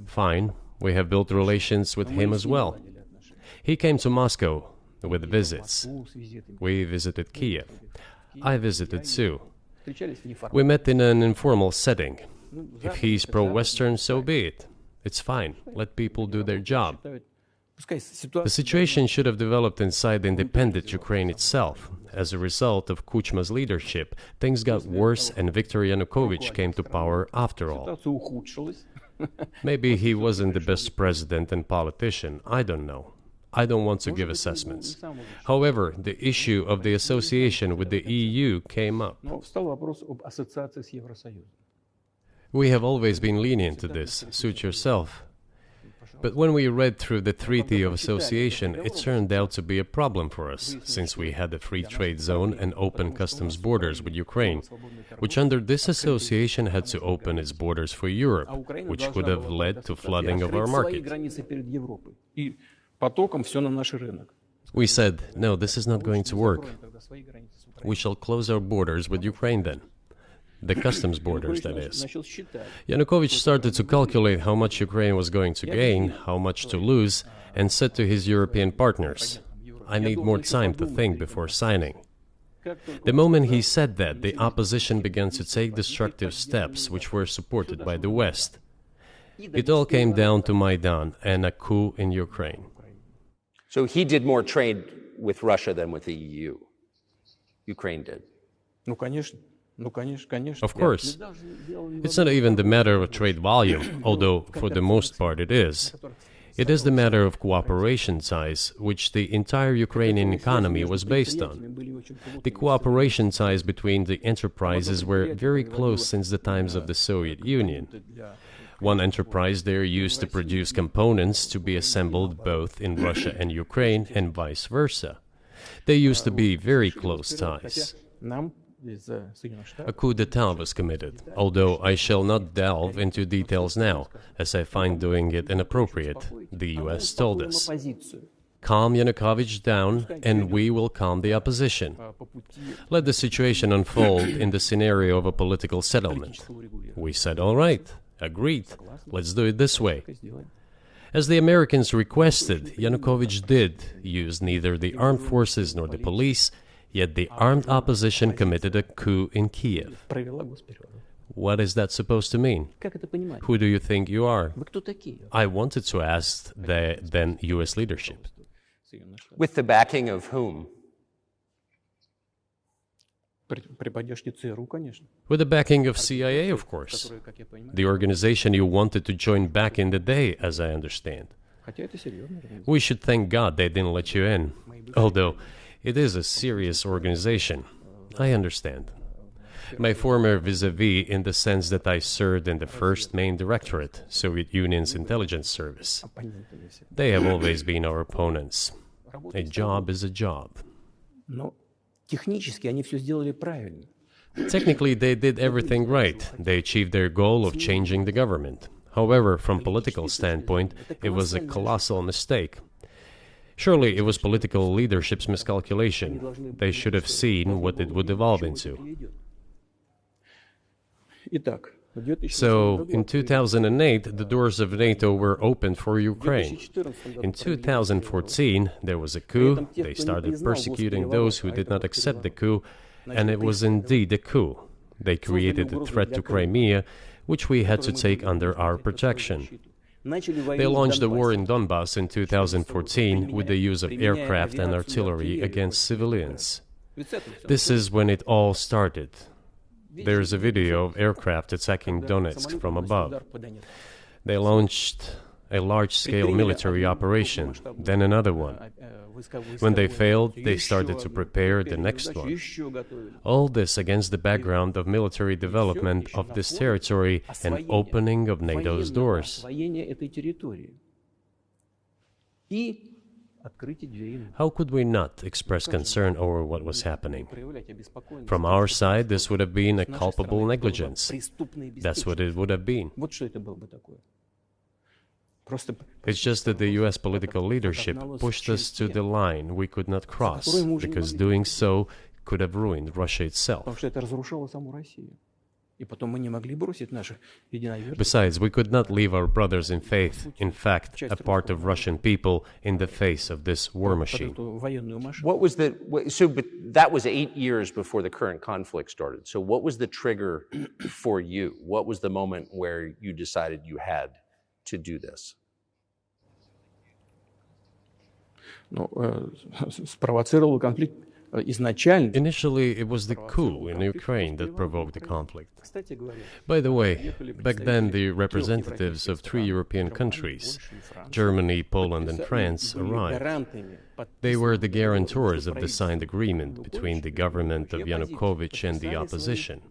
Fine, we have built relations with him as well. He came to Moscow with visits. We visited Kiev. I visited too. We met in an informal setting. If he's pro-Western, so be it. It's fine. Let people do their job. The situation should have developed inside the independent Ukraine itself. As a result of Kuchma's leadership, things got worse and Viktor Yanukovych came to power after all. Maybe he wasn't the best president and politician, I don't know. I don't want to give assessments. However, the issue of the association with the EU came up. We have always been lenient to this. Suit yourself. But when we read through the Treaty of Association, it turned out to be a problem for us, since we had a free trade zone and open customs borders with Ukraine, which under this association had to open its borders for Europe, which would have led to flooding of our market. We said, no, this is not going to work. We shall close our borders with Ukraine then. The customs borders, that is. Yanukovych started to calculate how much Ukraine was going to gain, how much to lose, and said to his European partners, I need more time to think before signing. The moment he said that, the opposition began to take destructive steps which were supported by the West. It all came down to Maidan and a coup in Ukraine. So he did more trade with Russia than with the EU. Ukraine did. Of course. It's not even the matter of trade volume, although for the most part it is. It is the matter of cooperation ties, which the entire Ukrainian economy was based on. The cooperation ties between the enterprises were very close since the times of the Soviet Union. One enterprise there used to produce components to be assembled both in Russia and Ukraine and vice versa. They used to be very close ties. A coup d'etat was committed, although I shall not delve into details now, as I find doing it inappropriate, the US told us. Calm Yanukovych down, and we will calm the opposition. Let the situation unfold in the scenario of a political settlement. We said, all right, agreed, let's do it this way. As the Americans requested, Yanukovych did use neither the armed forces nor the police, yet the armed opposition committed a coup in Kiev. What is that supposed to mean? Who do you think you are? I wanted to ask the then U.S. leadership. With the backing of whom? With the backing of CIA, of course. The organization you wanted to join back in the day, as I understand. We should thank God they didn't let you in. Although, it is a serious organization. I understand. My former vis-a-vis in the sense that I served in the first main directorate, Soviet Union's intelligence service. They have always been our opponents. A job is a job. Technically, they did everything right. They achieved their goal of changing the government. However, from political standpoint, it was a colossal mistake. Surely it was political leadership's miscalculation. They should have seen what it would evolve into. So, in 2008, the doors of NATO were opened for Ukraine. In 2014, there was a coup. They started persecuting those who did not accept the coup, and it was indeed a coup. They created a threat to Crimea, which we had to take under our protection. They launched a war in Donbass in 2014 with the use of aircraft and artillery against civilians. This is when it all started. There is a video of aircraft attacking Donetsk from above. They launched a large-scale military operation, then another one. When they failed, they started to prepare the next one. All this against the background of military development of this territory and opening of NATO's doors. How could we not express concern over what was happening? From our side, this would have been a culpable negligence. That's what it would have been. It's just that the U.S. political leadership pushed us to the line we could not cross, because doing so could have ruined Russia itself. Besides, we could not leave our brothers in faith, in fact, a part of Russian people, in the face of this war machine. But that was 8 years before the current conflict started. So what was the trigger for you? What was the moment where you decided you had to do this? Initially, it was the coup in Ukraine that provoked the conflict. By the way, back then the representatives of 3 European countries, Germany, Poland and France, arrived. They were the guarantors of the signed agreement between the government of Yanukovych and the opposition.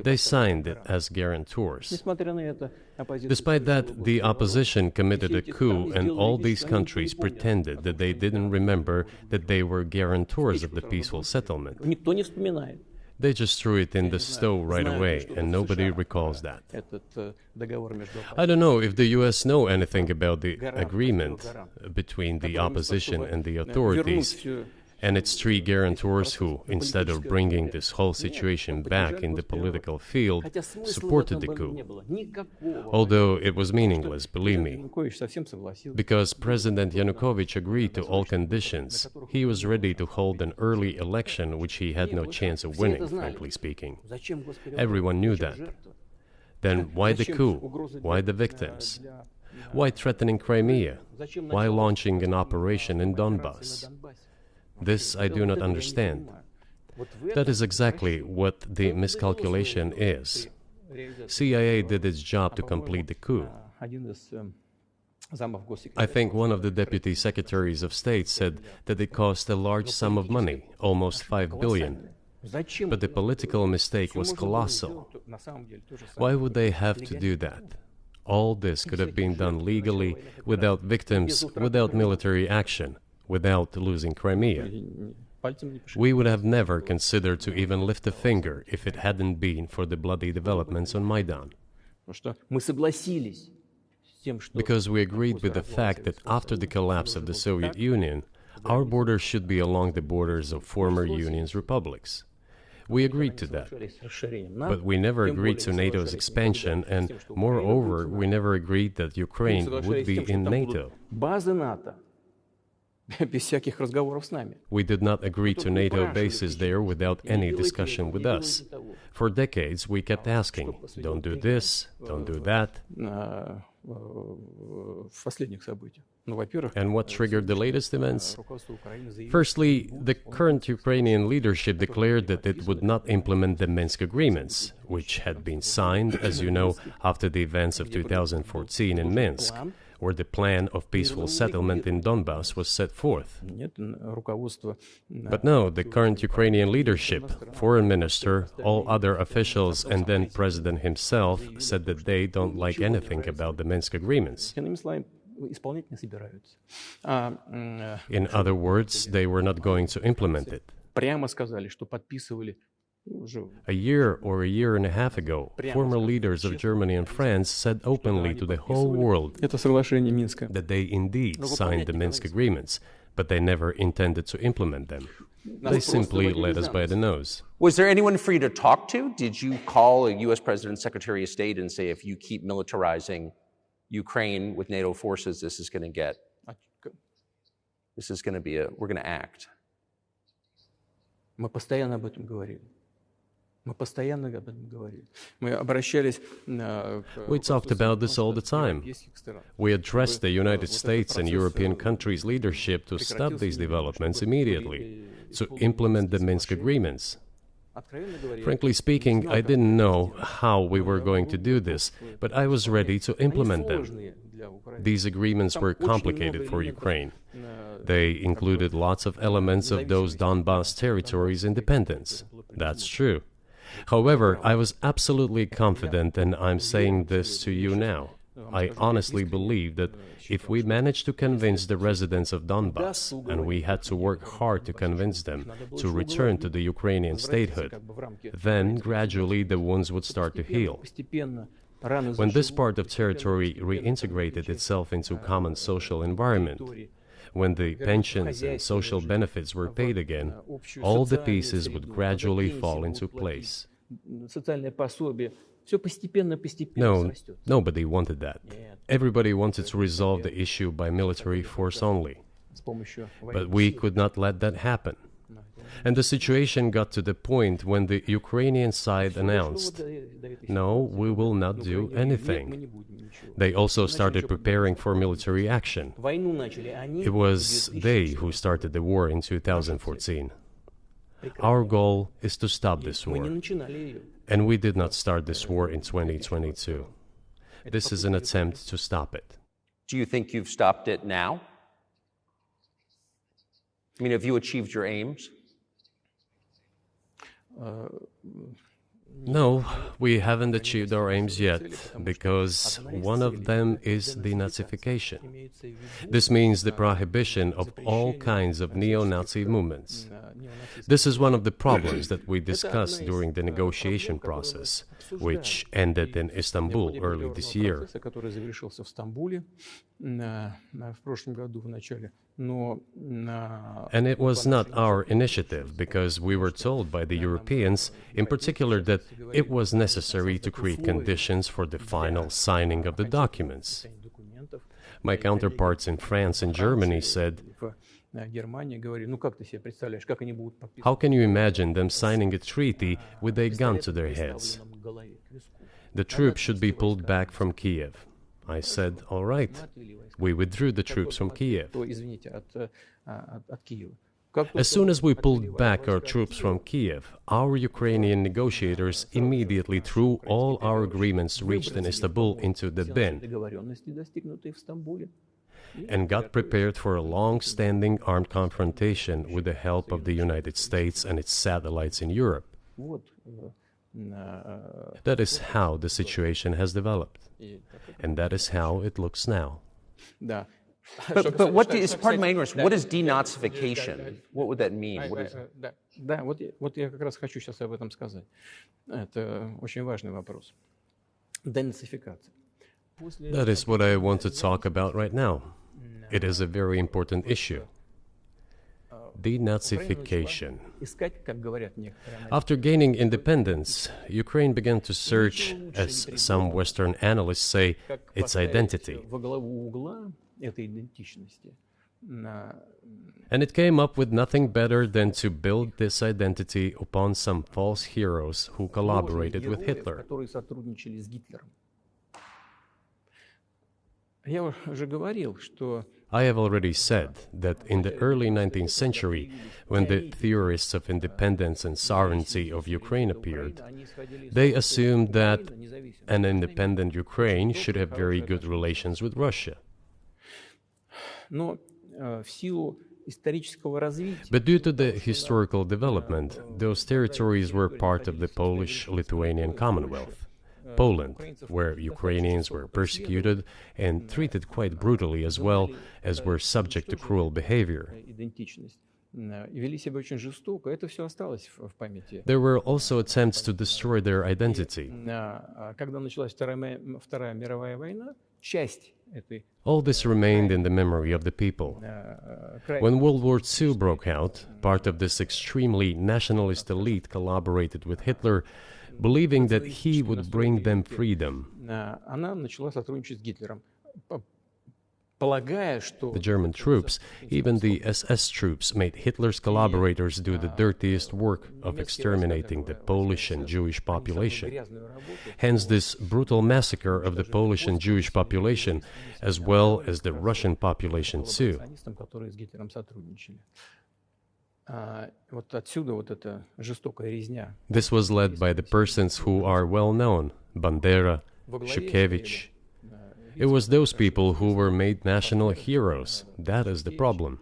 They signed it as guarantors. Despite that, the opposition committed a coup, and all these countries pretended that they didn't remember that they were guarantors of the peaceful settlement. They just threw it in the stove right away, and nobody recalls that. I don't know if the U.S. know anything about the agreement between the opposition and the authorities, and its three guarantors who, instead of bringing this whole situation back in the political field, supported the coup. Although it was meaningless, believe me. Because President Yanukovych agreed to all conditions, he was ready to hold an early election which he had no chance of winning, frankly speaking. Everyone knew that. Then why the coup? Why the victims? Why threatening Crimea? Why launching an operation in Donbass? This I do not understand. That is exactly what the miscalculation is. CIA did its job to complete the coup. I think one of the deputy secretaries of state said that it cost a large sum of money, almost 5 billion. But the political mistake was colossal. Why would they have to do that? All this could have been done legally, without victims, without military action, without losing Crimea. We would have never considered to even lift a finger if it hadn't been for the bloody developments on Maidan. Because we agreed with the fact that after the collapse of the Soviet Union, our borders should be along the borders of former Union's republics. We agreed to that. But we never agreed to NATO's expansion, and moreover, we never agreed that Ukraine would be in NATO. We did not agree to NATO bases there without any discussion with us. For decades, we kept asking, don't do this, don't do that. And what triggered the latest events? Firstly, the current Ukrainian leadership declared that it would not implement the Minsk agreements, which had been signed, as you know, after the events of 2014 in Minsk, where the plan of peaceful settlement in Donbass was set forth. But no, the current Ukrainian leadership, foreign minister, all other officials, and then president himself said that they don't like anything about the Minsk agreements. In other words, they were not going to implement it. A year or a year and a half ago, former leaders of Germany and France said openly to the whole world that they indeed signed the Minsk agreements, but they never intended to implement them. They simply led us by the nose. Was there anyone for you to talk to? Did you call a U.S. President, Secretary of State, and say, if you keep militarizing Ukraine with NATO forces, this is going to be we're going to act? We talked about this all the time. We addressed the United States and European countries' leadership to stop these developments immediately, to implement the Minsk agreements. Frankly speaking, I didn't know how we were going to do this, but I was ready to implement them. These agreements were complicated for Ukraine. They included lots of elements of those Donbass territories' independence. That's true. However, I was absolutely confident, and I'm saying this to you now. I honestly believe that if we managed to convince the residents of Donbass, and we had to work hard to convince them to return to the Ukrainian statehood, then gradually the wounds would start to heal. When this part of territory reintegrated itself into common social environment, when the pensions and social benefits were paid again, all the pieces would gradually fall into place. No, nobody wanted that. Everybody wanted to resolve the issue by military force only. But we could not let that happen. And the situation got to the point when the Ukrainian side announced, no, we will not do anything. They also started preparing for military action. It was they who started the war in 2014. Our goal is to stop this war. And we did not start this war in 2022. This is an attempt to stop it. Do you think you've stopped it now? I mean, have you achieved your aims? No, we haven't achieved our aims yet, because one of them is denazification. This means the prohibition of all kinds of neo-Nazi movements. This is one of the problems that we discussed during the negotiation process, which ended in Istanbul early this year. And it was not our initiative, because we were told by the Europeans, in particular, that it was necessary to create conditions for the final signing of the documents. My counterparts in France and Germany said, "How can you imagine them signing a treaty with a gun to their heads? The troops should be pulled back from Kiev." I said, "All right." We withdrew the troops from Kiev. As soon as we pulled back our troops from Kiev, our Ukrainian negotiators immediately threw all our agreements reached in Istanbul into the bin and got prepared for a long-standing armed confrontation with the help of the United States and its satellites in Europe. That is how the situation has developed, and that is how it looks now. But what is, pardon my ignorance, what is denazification? What would that mean? What is... Да, вот я как раз хочу сейчас об этом сказать. Это очень важный вопрос. Денацификация. That is what I want to talk about right now. It is a very important issue. Denazification. After gaining independence, Ukraine began to search, as some Western analysts say, its identity. And it came up with nothing better than to build this identity upon some false heroes who collaborated with Hitler. I have already said that in the early 19th century, when the theorists of independence and sovereignty of Ukraine appeared, they assumed that an independent Ukraine should have very good relations with Russia. But due to the historical development, those territories were part of the Polish-Lithuanian Commonwealth. Poland, where Ukrainians were persecuted and treated quite brutally, as well as were subject to cruel behavior. There were also attempts to destroy their identity. All this remained in the memory of the people. When World War II broke out, part of this extremely nationalist elite collaborated with Hitler, believing that he would bring them freedom. The German troops, even the SS troops, made Hitler's collaborators do the dirtiest work of exterminating the Polish and Jewish population. Hence this brutal massacre of the Polish and Jewish population, as well as the Russian population too. This was led by the persons who are well known, Bandera, Shukevich. It was those people who were made national heroes. That is the problem.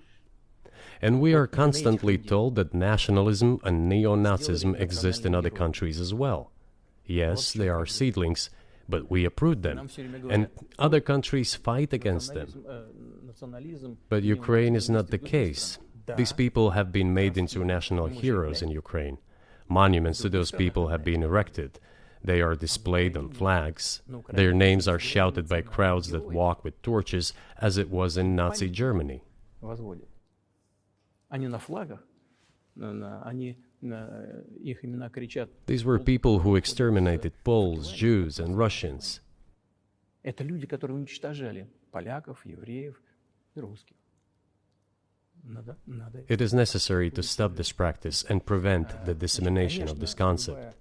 And we are constantly told that nationalism and neo-Nazism exist in other countries as well. Yes, they are seedlings, but we uproot them, and other countries fight against them. But Ukraine is not the case. These people have been made into national heroes in Ukraine. Monuments to those people have been erected. They are displayed on flags. Their names are shouted by crowds that walk with torches, as it was in Nazi Germany. These were people who exterminated Poles, Jews, and Russians. It is necessary to stop this practice and prevent the dissemination of this concept.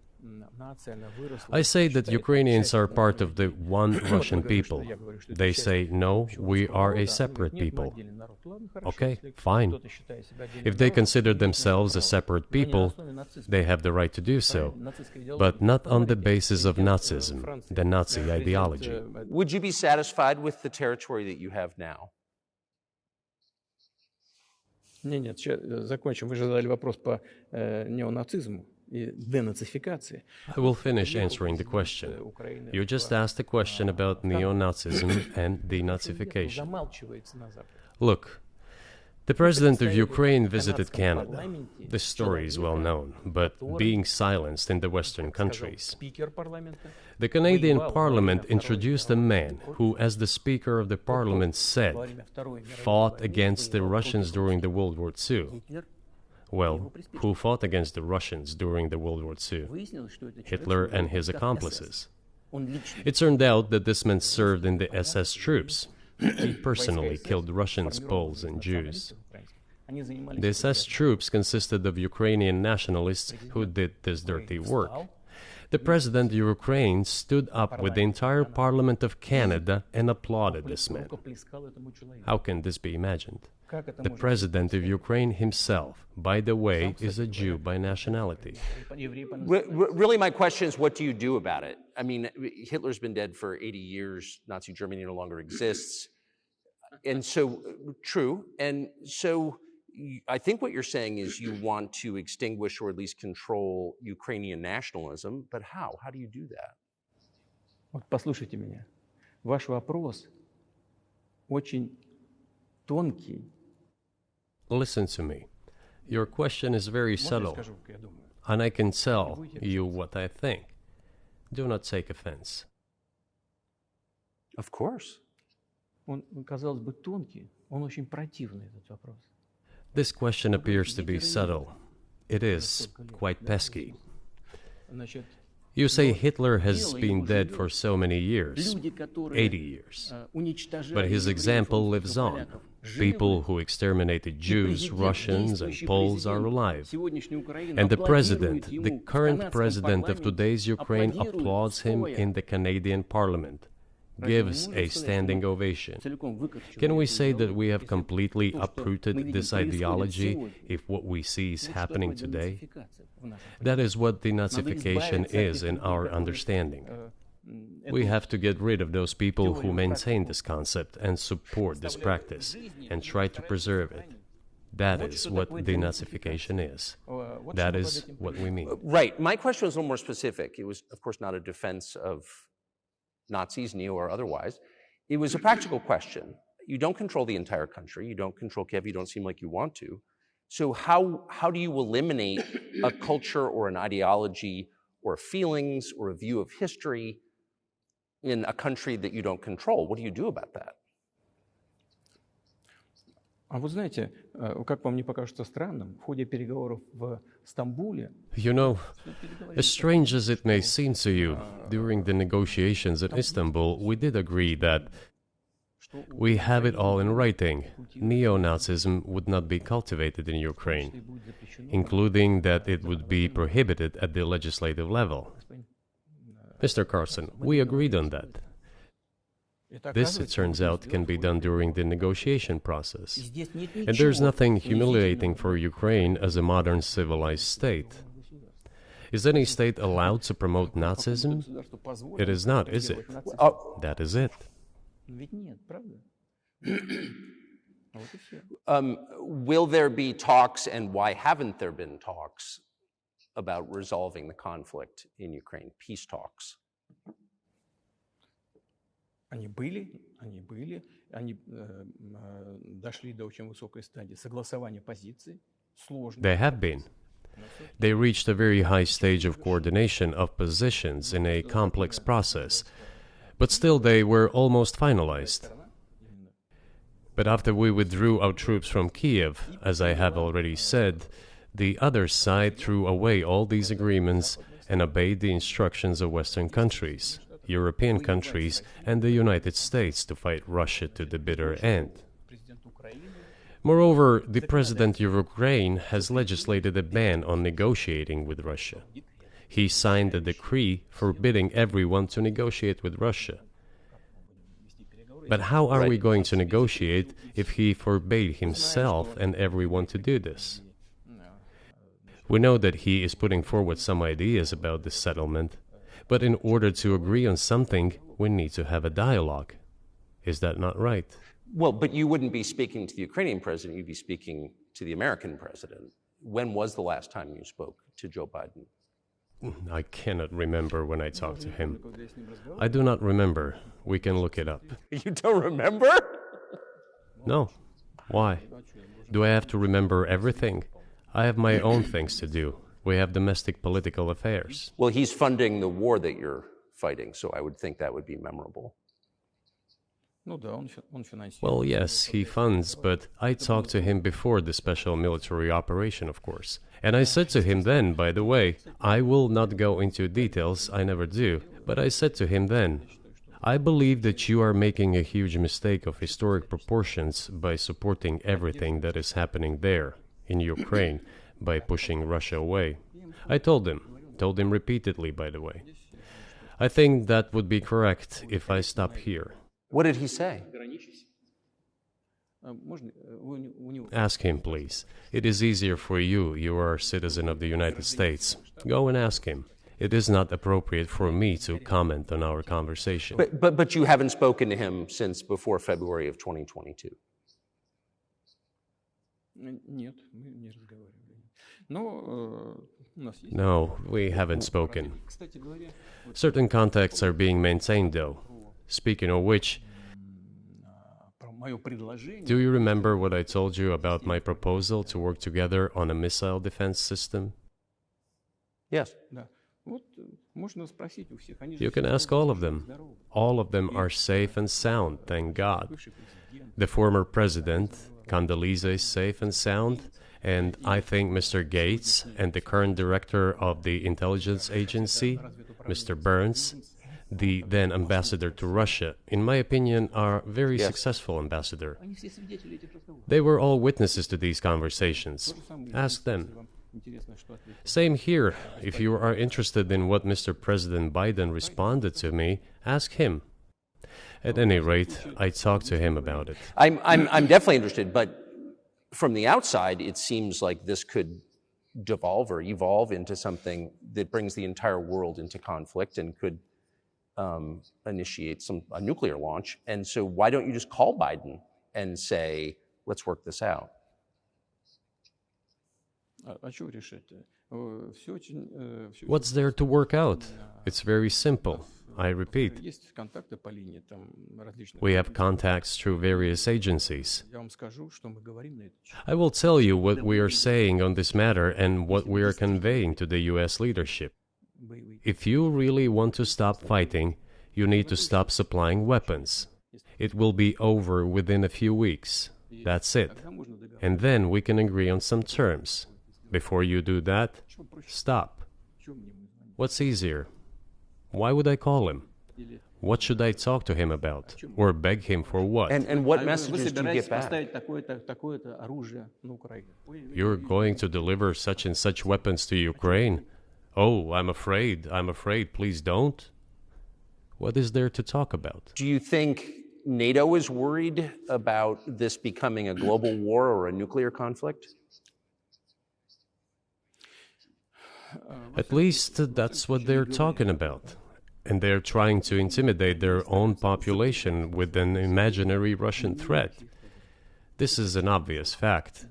I say that Ukrainians are part of the one Russian people. They say, no, we are a separate people. Okay, fine. If they consider themselves a separate people, they have the right to do so, but not on the basis of Nazism, the Nazi ideology. Would you be satisfied with the territory that you have now? Нет, закончим. Вы же задали вопрос по неонацизму. денацификации. I will finish answering the question. You just asked a question about neo-Nazism and denazification. Замалчивается на Западе. Look, the president of Ukraine visited Canada. This story is well known, but being silenced in the Western countries. Спикер парламента. The Canadian Parliament introduced a man who, as the Speaker of the Parliament said, fought against the Russians during the World War II. Well, who fought against the Russians during the World War II? Hitler and his accomplices. It turned out that this man served in the SS troops. He personally killed Russians, Poles, and Jews. The SS troops consisted of Ukrainian nationalists who did this dirty work. The president of Ukraine stood up with the entire Parliament of Canada and applauded this man. How can this be imagined? The president of Ukraine himself, by the way, is a Jew by nationality. Really, my question is, what do you do about it? I mean, Hitler's been dead for 80 years. Nazi Germany no longer exists. And so, true. And so, I think what you're saying is you want to extinguish or at least control Ukrainian nationalism, but how? How do you do that? Вот послушайте меня. Ваш вопрос очень тонкий. Listen to me. Your question is very subtle, and I can tell you what I think. Do not take offense. Of course. Он, казалось бы, тонкий, он очень противный, этот вопрос. This question appears to be subtle. It is quite pesky. Значит, You say Hitler has been dead for so many years, 80 years. But his example lives on. People who exterminated Jews, Russians, and Poles are alive. And the president, the current president of today's Ukraine, applauds him in the Canadian Parliament, gives a standing ovation. Can we say that we have completely uprooted this ideology if what we see is happening today? That is what denazification is in our understanding. We have to get rid of those people who maintain this concept and support this practice and try to preserve it. That is what denazification is. That is what we mean. Right. My question was a little more specific. It was, of course, not a defense of Nazis, neo or otherwise. It was a practical question. You don't control the entire country. You don't control Kiev. You don't seem like you want to. So how do you eliminate a culture or an ideology or feelings or a view of history in a country that you don't control? What do you do about that? А вы знаете, как вам не покажется странным, в ходе переговоров в Стамбуле... You know, as strange as it may seem to you, during the negotiations in Istanbul, we did agree that we have it all in writing. Neo-Nazism would not be cultivated in Ukraine, including that it would be prohibited at the legislative level. Mr. Carlson, we agreed on that. This, it turns out, can be done during the negotiation process. And there's nothing humiliating for Ukraine as a modern civilized state. Is any state allowed to promote Nazism? It is not, is it? That is it. Will there be talks, and why haven't there been talks about resolving the conflict in Ukraine, peace talks? Они были, они дошли до очень высокой стадии согласования позиций, сложно. They have been. They reached a very high stage of coordination of positions in a complex process, but still they were almost finalized. But after we withdrew our troops from Kiev, as I have already said, the other side threw away all these agreements and obeyed the instructions of Western countries, European countries, and the United States to fight Russia to the bitter end. Moreover, the president of Ukraine has legislated a ban on negotiating with Russia. He signed a decree forbidding everyone to negotiate with Russia. But how are we going to negotiate if he forbade himself and everyone to do this? We know that he is putting forward some ideas about this settlement, but in order to agree on something, we need to have a dialogue. Is that not right? Well, but you wouldn't be speaking to the Ukrainian president, you'd be speaking to the American president. When was the last time you spoke to Joe Biden? I cannot remember when I talked to him. I do not remember. We can look it up. You don't remember? No. Why? Do I have to remember everything? I have my own things to do. We have domestic political affairs. Well, he's funding the war that you're fighting, so I would think that would be memorable. Well, yes, he funds, but I talked to him before the special military operation, of course. And I said to him then, by the way, I will not go into details, I never do, but I said to him then, I believe that you are making a huge mistake of historic proportions by supporting everything that is happening there, in Ukraine, by pushing Russia away. I told him repeatedly, by the way. I think that would be correct if I stop here. What did he say? Ask him, please. It is easier for you. You are a citizen of the United States. Go and ask him. It is not appropriate for me to comment on our conversation. But you haven't spoken to him since before February of 2022? No, we haven't spoken. Certain contacts are being maintained, though. Speaking of which, do you remember what I told you about my proposal to work together on a missile defense system? Yes. You can ask all of them. All of them are safe and sound, thank God. The former president, Condoleezza, is safe and sound, and I think Mr. Gates and the current director of the intelligence agency, Mr. Burns, the then ambassador to Russia, in my opinion, are very successful ambassador. They were all witnesses to these conversations. Ask them. Same here. If you are interested in what Mr. President Biden responded to me, ask him. At any rate, I talked to him about it. I'm definitely interested, but from the outside, it seems like this could devolve or evolve into something that brings the entire world into conflict and could initiate a nuclear launch. And so why don't you just call Biden and say, let's work this out? What's there to work out? It's very simple. I repeat. We have contacts through various agencies. I will tell you what we are saying on this matter and what we are conveying to the U.S. leadership. If you really want to stop fighting, you need to stop supplying weapons. It will be over within a few weeks. That's it. And then we can agree on some terms. Before you do that, stop. What's easier? Why would I call him? What should I talk to him about? Or beg him for what? And what messages do you get back? You're going to deliver such and such weapons to Ukraine? Oh, I'm afraid, please don't. What is there to talk about? Do you think NATO is worried about this becoming a global war or a nuclear conflict? At least that's what they're talking about. And they're trying to intimidate their own population with an imaginary Russian threat. This is an obvious fact.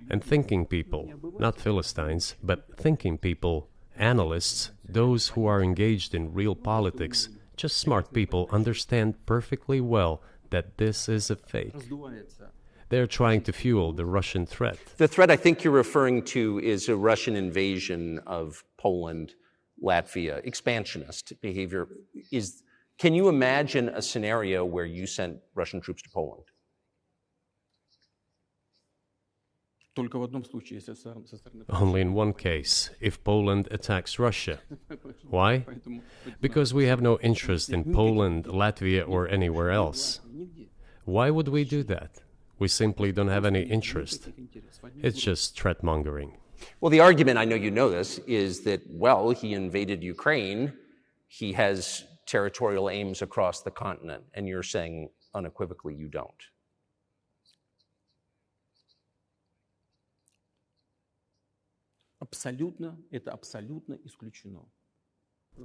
And thinking people, not Philistines, but thinking people, analysts, those who are engaged in real politics, just smart people, understand perfectly well that this is a fake. They're trying to fuel the Russian threat. The threat I think you're referring to is a Russian invasion of Poland, Latvia, expansionist behavior. Can you imagine a scenario where you sent Russian troops to Poland? Only in one case, if Poland attacks Russia. Why? Because we have no interest in Poland, Latvia, or anywhere else. Why would we do that? We simply don't have any interest. It's just threat-mongering. Well, the argument, I know you know this, is that, well, he invaded Ukraine, he has territorial aims across the continent, and you're saying unequivocally you don't.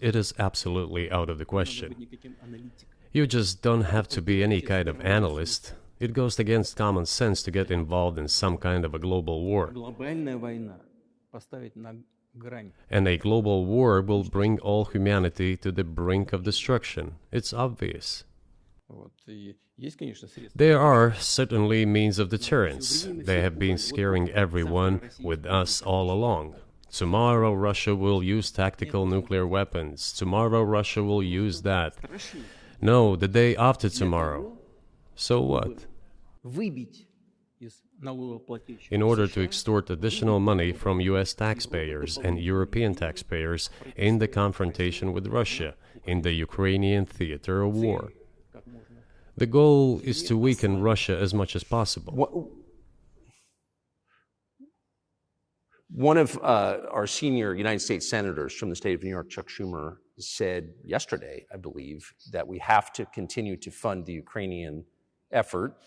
It is absolutely out of the question. You just don't have to be any kind of analyst. It goes against common sense to get involved in some kind of a global war. And a global war will bring all humanity to the brink of destruction. It's obvious. There are certainly means of deterrence. They have been scaring everyone with us all along. Tomorrow Russia will use tactical nuclear weapons. Tomorrow Russia will use that. No, the day after tomorrow. So what? In order to extort additional money from US taxpayers and European taxpayers in the confrontation with Russia in the Ukrainian theater of war. The goal is to weaken Russia as much as possible. One of our senior United States senators from the state of New York, Chuck Schumer, said yesterday, I believe, that we have to continue to fund the Ukrainian effort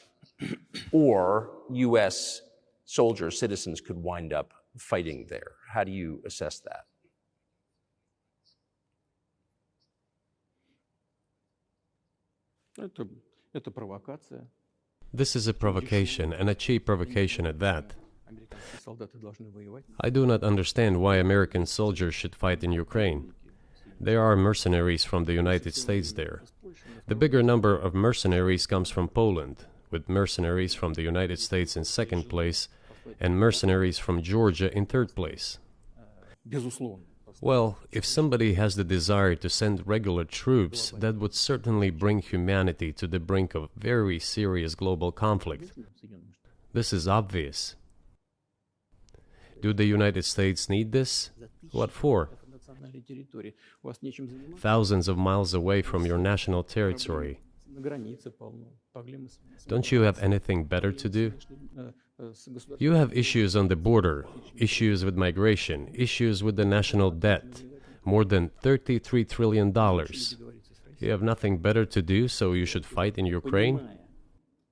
or U.S. soldiers, citizens could wind up fighting there. How do you assess that? This is a provocation, and a cheap provocation at that. I do not understand why American soldiers should fight in Ukraine. There are mercenaries from the United States there. The bigger number of mercenaries comes from Poland, with mercenaries from the United States in second place and mercenaries from Georgia in third place. Well, if somebody has the desire to send regular troops, that would certainly bring humanity to the brink of very serious global conflict. This is obvious. Do the United States need this? What for? Thousands of miles away from your national territory. Don't you have anything better to do? You have issues on the border, issues with migration, issues with the national debt, more than $33 trillion. You have nothing better to do, so you should fight in Ukraine?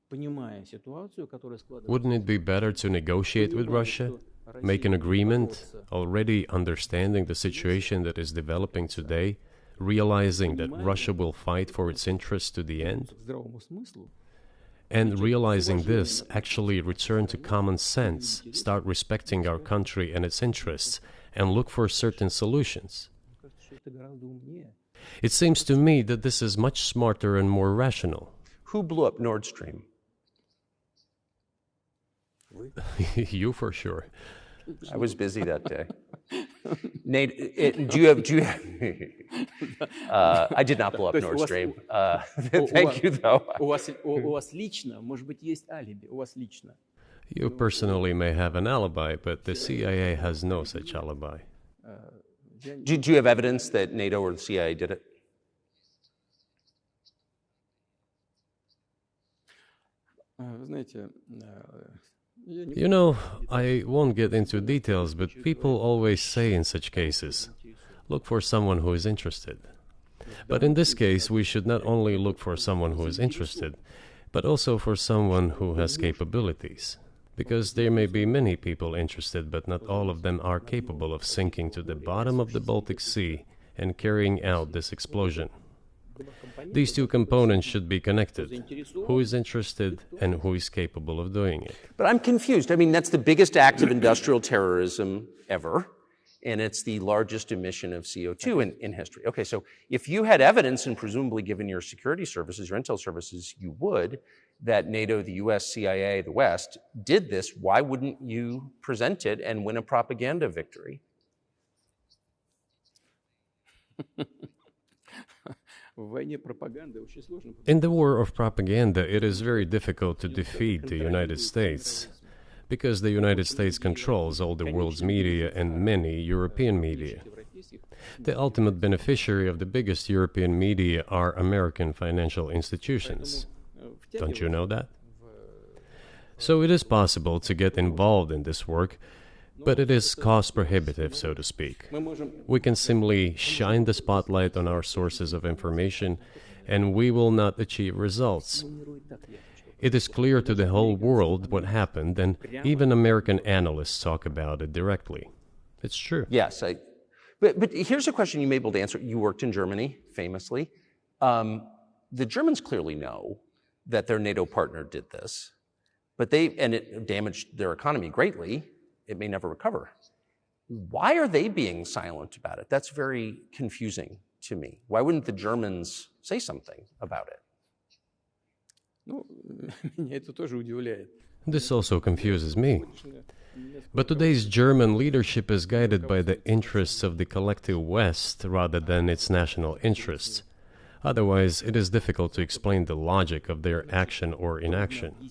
Wouldn't it be better to negotiate with Russia? Make an agreement, already understanding the situation that is developing today, realizing that Russia will fight for its interests to the end? And realizing this, actually return to common sense, start respecting our country and its interests, and look for certain solutions. It seems to me that this is much smarter and more rational. Who blew up Nord Stream? You for sure. I was busy that day. Nate, do you have I did not blow up Nord Stream. Thank you, though. You personally may have an alibi, but the CIA has no such alibi. Do you have evidence that NATO or the CIA did it? You know, I won't get into details, but people always say in such cases, look for someone who is interested. But in this case, we should not only look for someone who is interested, but also for someone who has capabilities. Because there may be many people interested, but not all of them are capable of sinking to the bottom of the Baltic Sea and carrying out this explosion. These two components should be connected. Who is interested and who is capable of doing it? But I'm confused. I mean, that's the biggest act of industrial terrorism ever, and it's the largest emission of CO2 in history. Okay, so if you had evidence, and presumably given your security services, your intel services, you would, that NATO, the US, CIA, the West, did this, why wouldn't you present it and win a propaganda victory? In the war of propaganda, it is very difficult to defeat the United States, because the United States controls all the world's media and many European media. The ultimate beneficiary of the biggest European media are American financial institutions. Don't you know that? So it is possible to get involved in this work, but it is cost prohibitive, so to speak. We can simply shine the spotlight on our sources of information, and we will not achieve results. It is clear to the whole world what happened, and even American analysts talk about it directly. It's true. Yes, but here's a question you may be able to answer. You worked in Germany, famously. The Germans clearly know that their NATO partner did this, and it damaged their economy greatly. It may never recover. Why are they being silent about it? That's very confusing to me. Why wouldn't the Germans say something about it? Ну, меня это тоже удивляет. This also confuses me. But today's German leadership is guided by the interests of the collective West rather than its national interests. Otherwise, it is difficult to explain the logic of their action or inaction.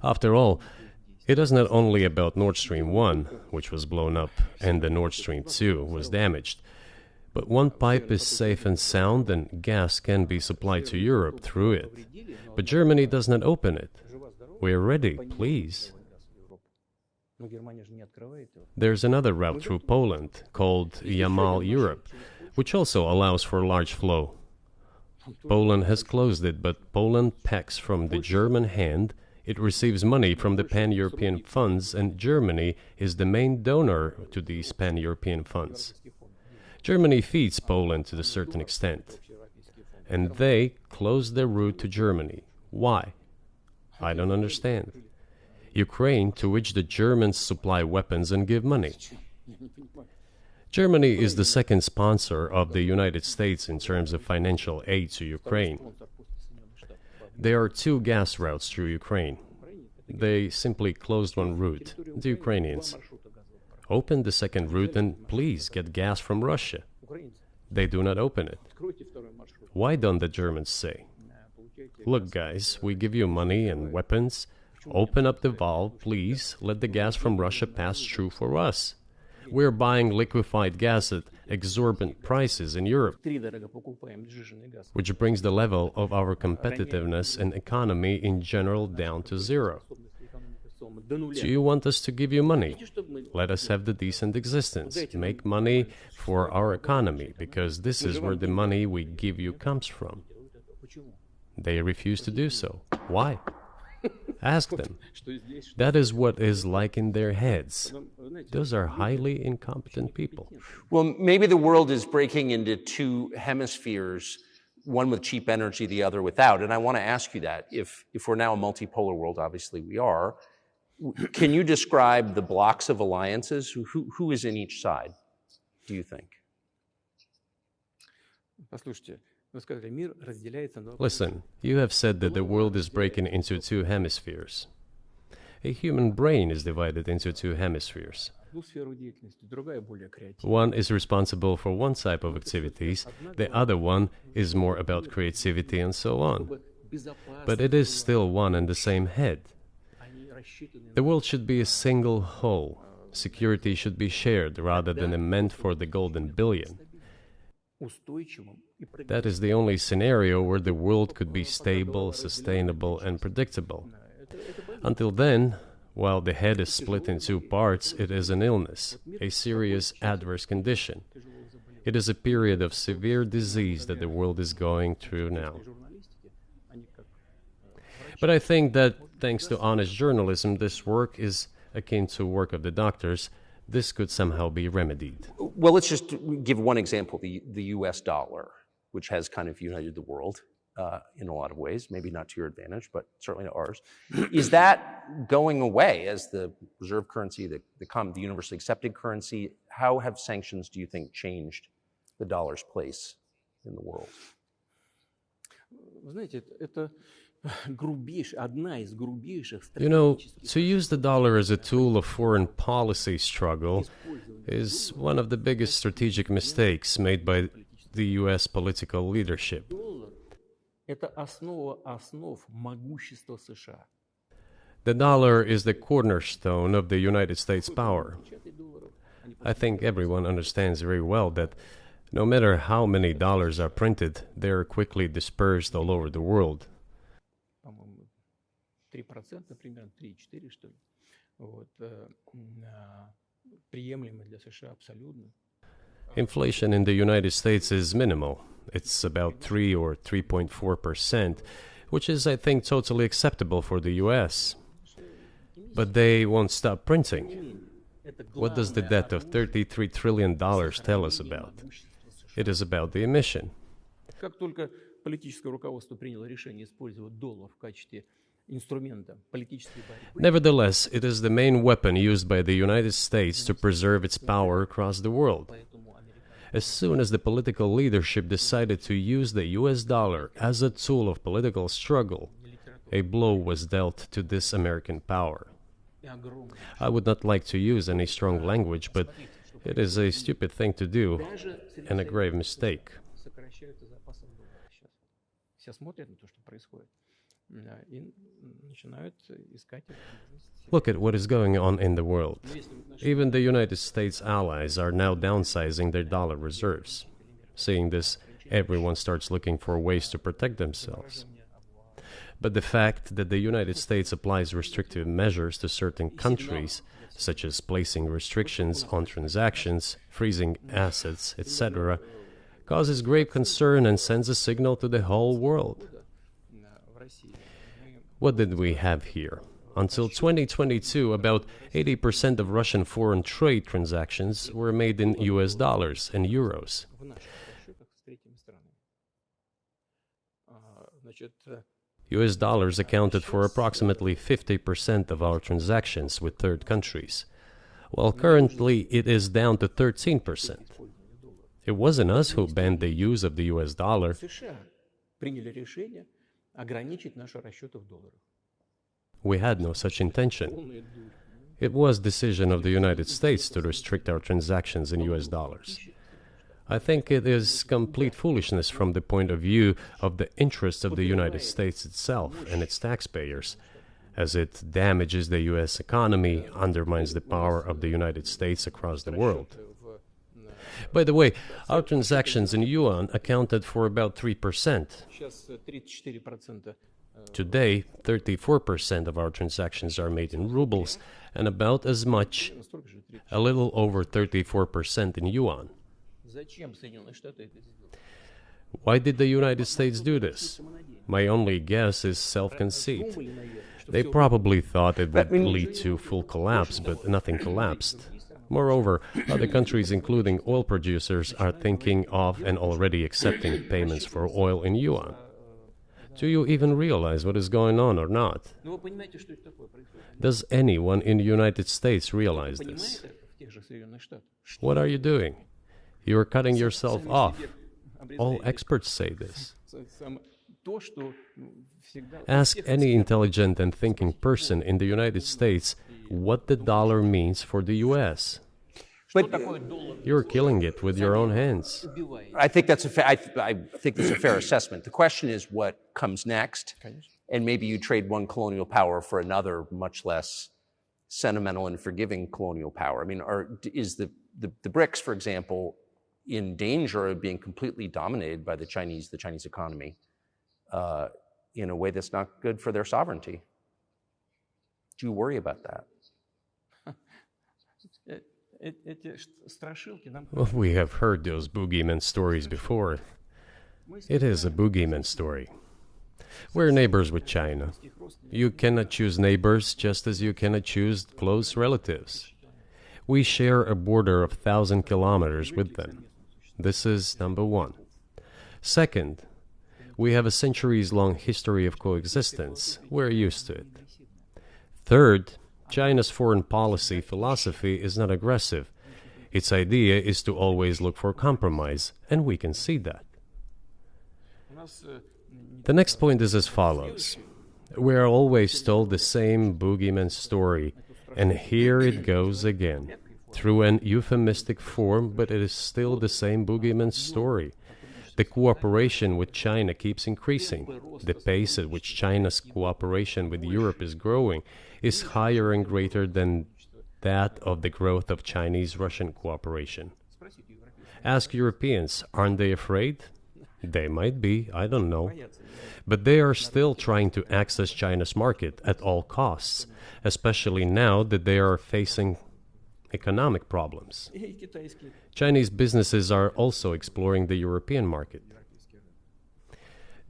After all, it is not only about Nord Stream 1, which was blown up, and the Nord Stream 2 was damaged. But one pipe is safe and sound, and gas can be supplied to Europe through it. But Germany does not open it. We are ready, please. There's another route through Poland, called Yamal-Europe, which also allows for large flow. Poland has closed it, but Poland packs from the German hand. It receives money from the pan-European funds, and Germany is the main donor to these pan-European funds. Germany feeds Poland to a certain extent, and they close their route to Germany. Why? I don't understand. Ukraine, to which the Germans supply weapons and give money. Germany is the second sponsor of the United States in terms of financial aid to Ukraine. There are two gas routes through Ukraine. They simply closed one route, the Ukrainians. Open the second route and please get gas from Russia. They do not open it. Why don't the Germans say, look guys, we give you money and weapons, open up the valve, please, let the gas from Russia pass through for us. We're buying liquefied gas at exorbitant prices in Europe, which brings the level of our competitiveness and economy in general down to zero. Do you want us to give you money? Let us have the decent existence. Make money for our economy, because this is where the money we give you comes from. They refuse to do so. Why? Ask them. That is what is like in their heads. Those are highly incompetent people. Well, maybe the world is breaking into two hemispheres, one with cheap energy, the other without. And I want to ask you that. If we're now a multipolar world, obviously we are, can you describe the blocks of alliances? Who is in each side, do you think? Listen, you have said that the world is breaking into two hemispheres. A human brain is divided into two hemispheres. One is responsible for one type of activities, the other one is more about creativity and so on. But it is still one and the same head. The world should be a single whole. Security should be shared rather than meant for the golden billion. That is the only scenario where the world could be stable, sustainable, and predictable. Until then, while the head is split in two parts, it is an illness, a serious adverse condition. It is a period of severe disease that the world is going through now. But I think that, thanks to honest journalism, this work is akin to work of the doctors. This could somehow be remedied. Well, let's just give one example, the US dollar, which has kind of united the world in a lot of ways, maybe not to your advantage, but certainly to ours. Is that going away as the reserve currency, the universally accepted currency? How have sanctions, do you think, changed the dollar's place in the world? You know, to use the dollar as a tool of foreign policy struggle is one of the biggest strategic mistakes made by the US political leadership. The dollar is the cornerstone of the United States power. I think everyone understands very well that no matter how many dollars are printed, they are quickly dispersed all over the world. Inflation in the United States is minimal. It's about 3 or 3.4%, which is, I think, totally acceptable for the US. But they won't stop printing. What does the debt of $33 trillion tell us about? It is about the emission. Nevertheless, it is the main weapon used by the United States to preserve its power across the world. As soon as the political leadership decided to use the US dollar as a tool of political struggle, a blow was dealt to this American power. I would not like to use any strong language, but it is a stupid thing to do and a grave mistake. Look at what is going on in the world. Even the United States allies are now downsizing their dollar reserves. Seeing this, everyone starts looking for ways to protect themselves. But the fact that the United States applies restrictive measures to certain countries, such as placing restrictions on transactions, freezing assets, etc., causes grave concern and sends a signal to the whole world. What did we have here? Until 2022, about 80% of Russian foreign trade transactions were made in US dollars and euros. US dollars accounted for approximately 50% of our transactions with third countries, while currently it is down to 13%. It wasn't us who banned the use of the US dollar. We had no such intention. It was decision of the United States to restrict our transactions in US dollars. I think it is complete foolishness from the point of view of the interests of the United States itself and its taxpayers, as it damages the US economy, undermines the power of the United States across the world. By the way, our transactions in yuan accounted for about 3%. Today, 34% of our transactions are made in rubles and about as much, a little over 34% in yuan. Why did the United States do this? My only guess is self-conceit. They probably thought it would lead to full collapse, but nothing collapsed. Moreover, other countries, including oil producers, are thinking of and already accepting payments for oil in yuan. Do you even realize what is going on or not? Does anyone in the United States realize this? What are you doing? You are cutting yourself off. All experts say this. Ask any intelligent and thinking person in the United States what the dollar means for the US. But You're killing it with your own hands. I think that's I think that's a fair assessment. The question is what comes next, and maybe you trade one colonial power for another, much less sentimental and forgiving colonial power. I mean, is the BRICS, for example, in danger of being completely dominated by the Chinese economy in a way that's not good for their sovereignty? Do you worry about that? Well, we have heard those boogeyman stories before. It is a boogeyman story. We're neighbors with China. You cannot choose neighbors just as you cannot choose close relatives. We share a border of 1,000 kilometers with them. This is number one. Second, we have a centuries-long history of coexistence. We're used to it. Third, China's foreign policy philosophy is not aggressive. Its idea is to always look for compromise, and we can see that. The next point is as follows. We are always told the same boogeyman story, and here it goes again. Through an euphemistic form, but it is still the same boogeyman story. The cooperation with China keeps increasing. The pace at which China's cooperation with Europe is growing is higher and greater than that of the growth of Chinese-Russian cooperation. Ask Europeans, aren't they afraid? They might be, I don't know. But they are still trying to access China's market at all costs, especially now that they are facing economic problems. Chinese businesses are also exploring the European market.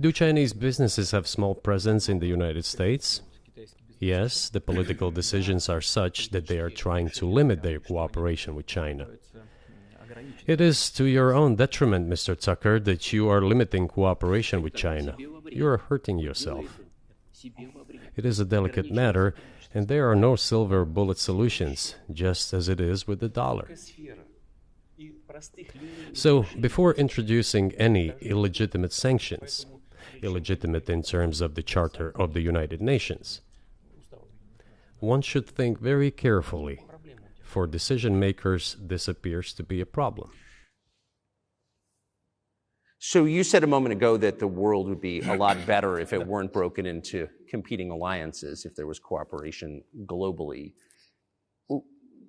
Do Chinese businesses have small presence in the United States? Yes, the political decisions are such that they are trying to limit their cooperation with China. It is to your own detriment, Mr. Tucker, that you are limiting cooperation with China. You are hurting yourself. It is a delicate matter, and there are no silver bullet solutions, just as it is with the dollar. So, before introducing any illegitimate sanctions, illegitimate in terms of the Charter of the United Nations, one should think very carefully. For decision makers, this appears to be a problem. So you said a moment ago that the world would be a lot better if it weren't broken into competing alliances, if there was cooperation globally.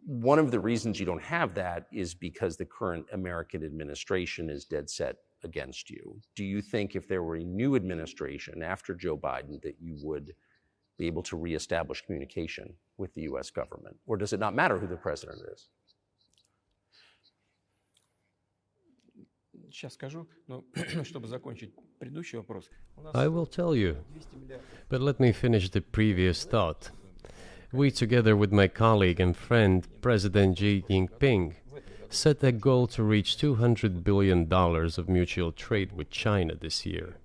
One of the reasons you don't have that is because the current American administration is dead set against you. Do you think if there were a new administration after Joe Biden that you would be able to reestablish communication with the U.S. government? Or does it not matter who the president is? I will tell you, but let me finish the previous thought. We, together with my colleague and friend, President Xi Jinping, set a goal to reach $200 billion of mutual trade with China this year.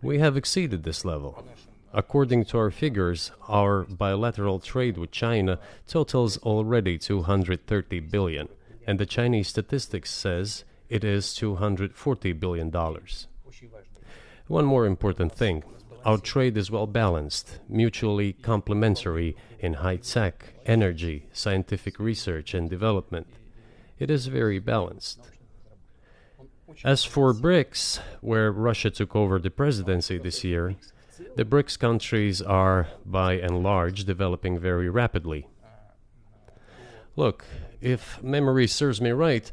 We have exceeded this level. According to our figures, our bilateral trade with China totals already $230 billion, and the Chinese statistics says it is $240 billion. One more important thing. Our trade is well balanced, mutually complementary in high-tech, energy, scientific research and development. It is very balanced. As for BRICS, where Russia took over the presidency this year, the BRICS countries are, by and large, developing very rapidly. Look, if memory serves me right,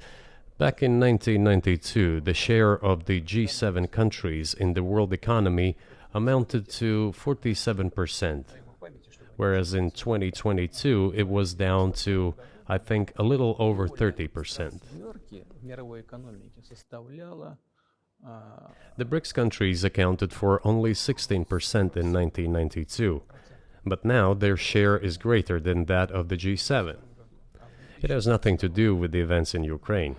back in 1992, the share of the G7 countries in the world economy amounted to 47%, whereas in 2022 it was down to, I think, a little over 30%. The BRICS countries accounted for only 16% in 1992, but now their share is greater than that of the G7. It has nothing to do with the events in Ukraine.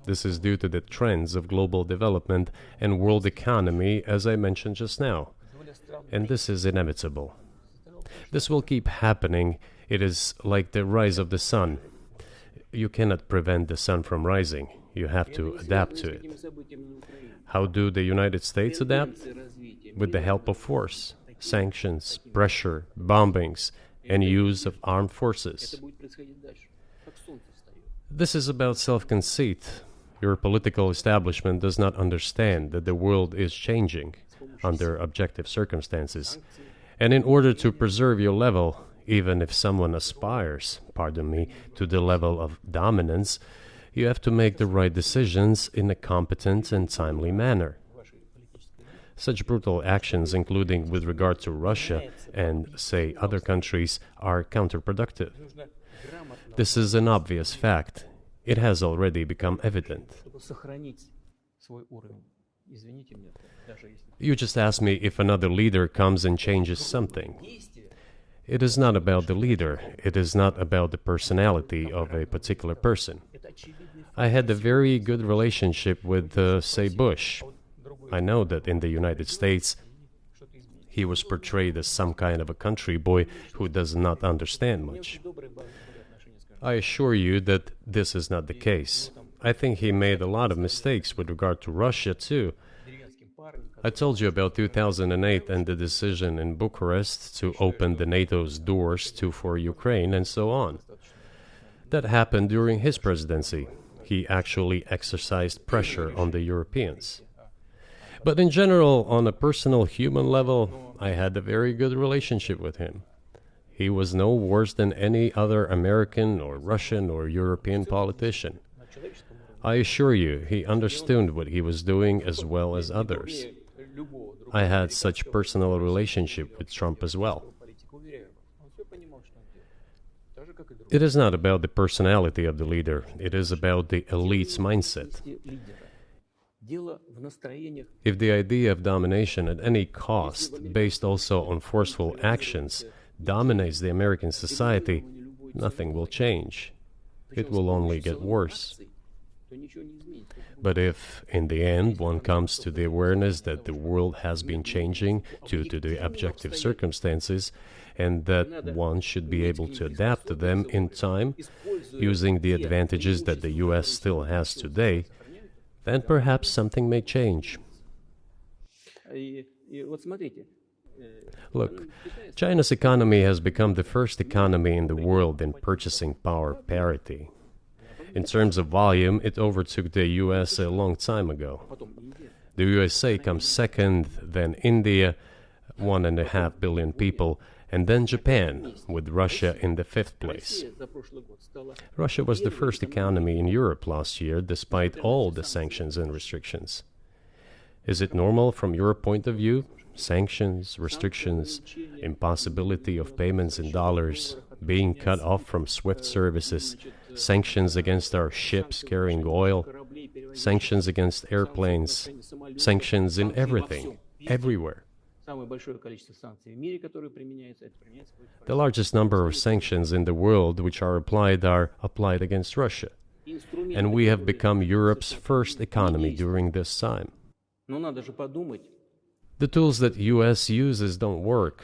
This is due to the trends of global development and world economy, as I mentioned just now. And this is inevitable. This will keep happening. It is like the rise of the sun. You cannot prevent the sun from rising. You have to adapt to it. How do the United States adapt? With the help of force, sanctions, pressure, bombings, and use of armed forces. This is about self-conceit. Your political establishment does not understand that the world is changing under objective circumstances. And in order to preserve your level, even if someone aspires, to the level of dominance, you have to make the right decisions in a competent and timely manner. Such brutal actions, including with regard to Russia and, say, other countries, are counterproductive. This is an obvious fact. It has already become evident. You just asked me if another leader comes and changes something. It is not about the leader. It is not about the personality of a particular person. I had a very good relationship with, say, Bush. I know that in the United States, he was portrayed as some kind of a country boy who does not understand much. I assure you that this is not the case. I think he made a lot of mistakes with regard to Russia, too. I told you about 2008 and the decision in Bucharest to open the NATO's doors for Ukraine and so on. That happened during his presidency. He actually exercised pressure on the Europeans. But in general, on a personal human level, I had a very good relationship with him. He was no worse than any other American or Russian or European politician. I assure you, he understood what he was doing as well as others. I had such personal relationship with Trump as well. It is not about the personality of the leader. It is about the elite's mindset. If the idea of domination at any cost, based also on forceful actions, dominates the American society, nothing will change. It will only get worse. But if, in the end, one comes to the awareness that the world has been changing due to the objective circumstances, and that one should be able to adapt to them in time, using the advantages that the US still has today, then perhaps something may change. Look, China's economy has become the first economy in the world in purchasing power parity. In terms of volume, it overtook the US a long time ago. The USA comes second, then India, 1.5 billion people, and then Japan, with Russia in the 5th place. Russia was the first economy in Europe last year, despite all the sanctions and restrictions. Is it normal from your point of view? Sanctions, restrictions, impossibility of payments in dollars, being cut off from SWIFT services, sanctions against our ships carrying oil, sanctions against airplanes, sanctions in everything, everywhere. The largest number of sanctions in the world which are applied against Russia. And we have become Europe's first economy during this time. The tools that US uses don't work.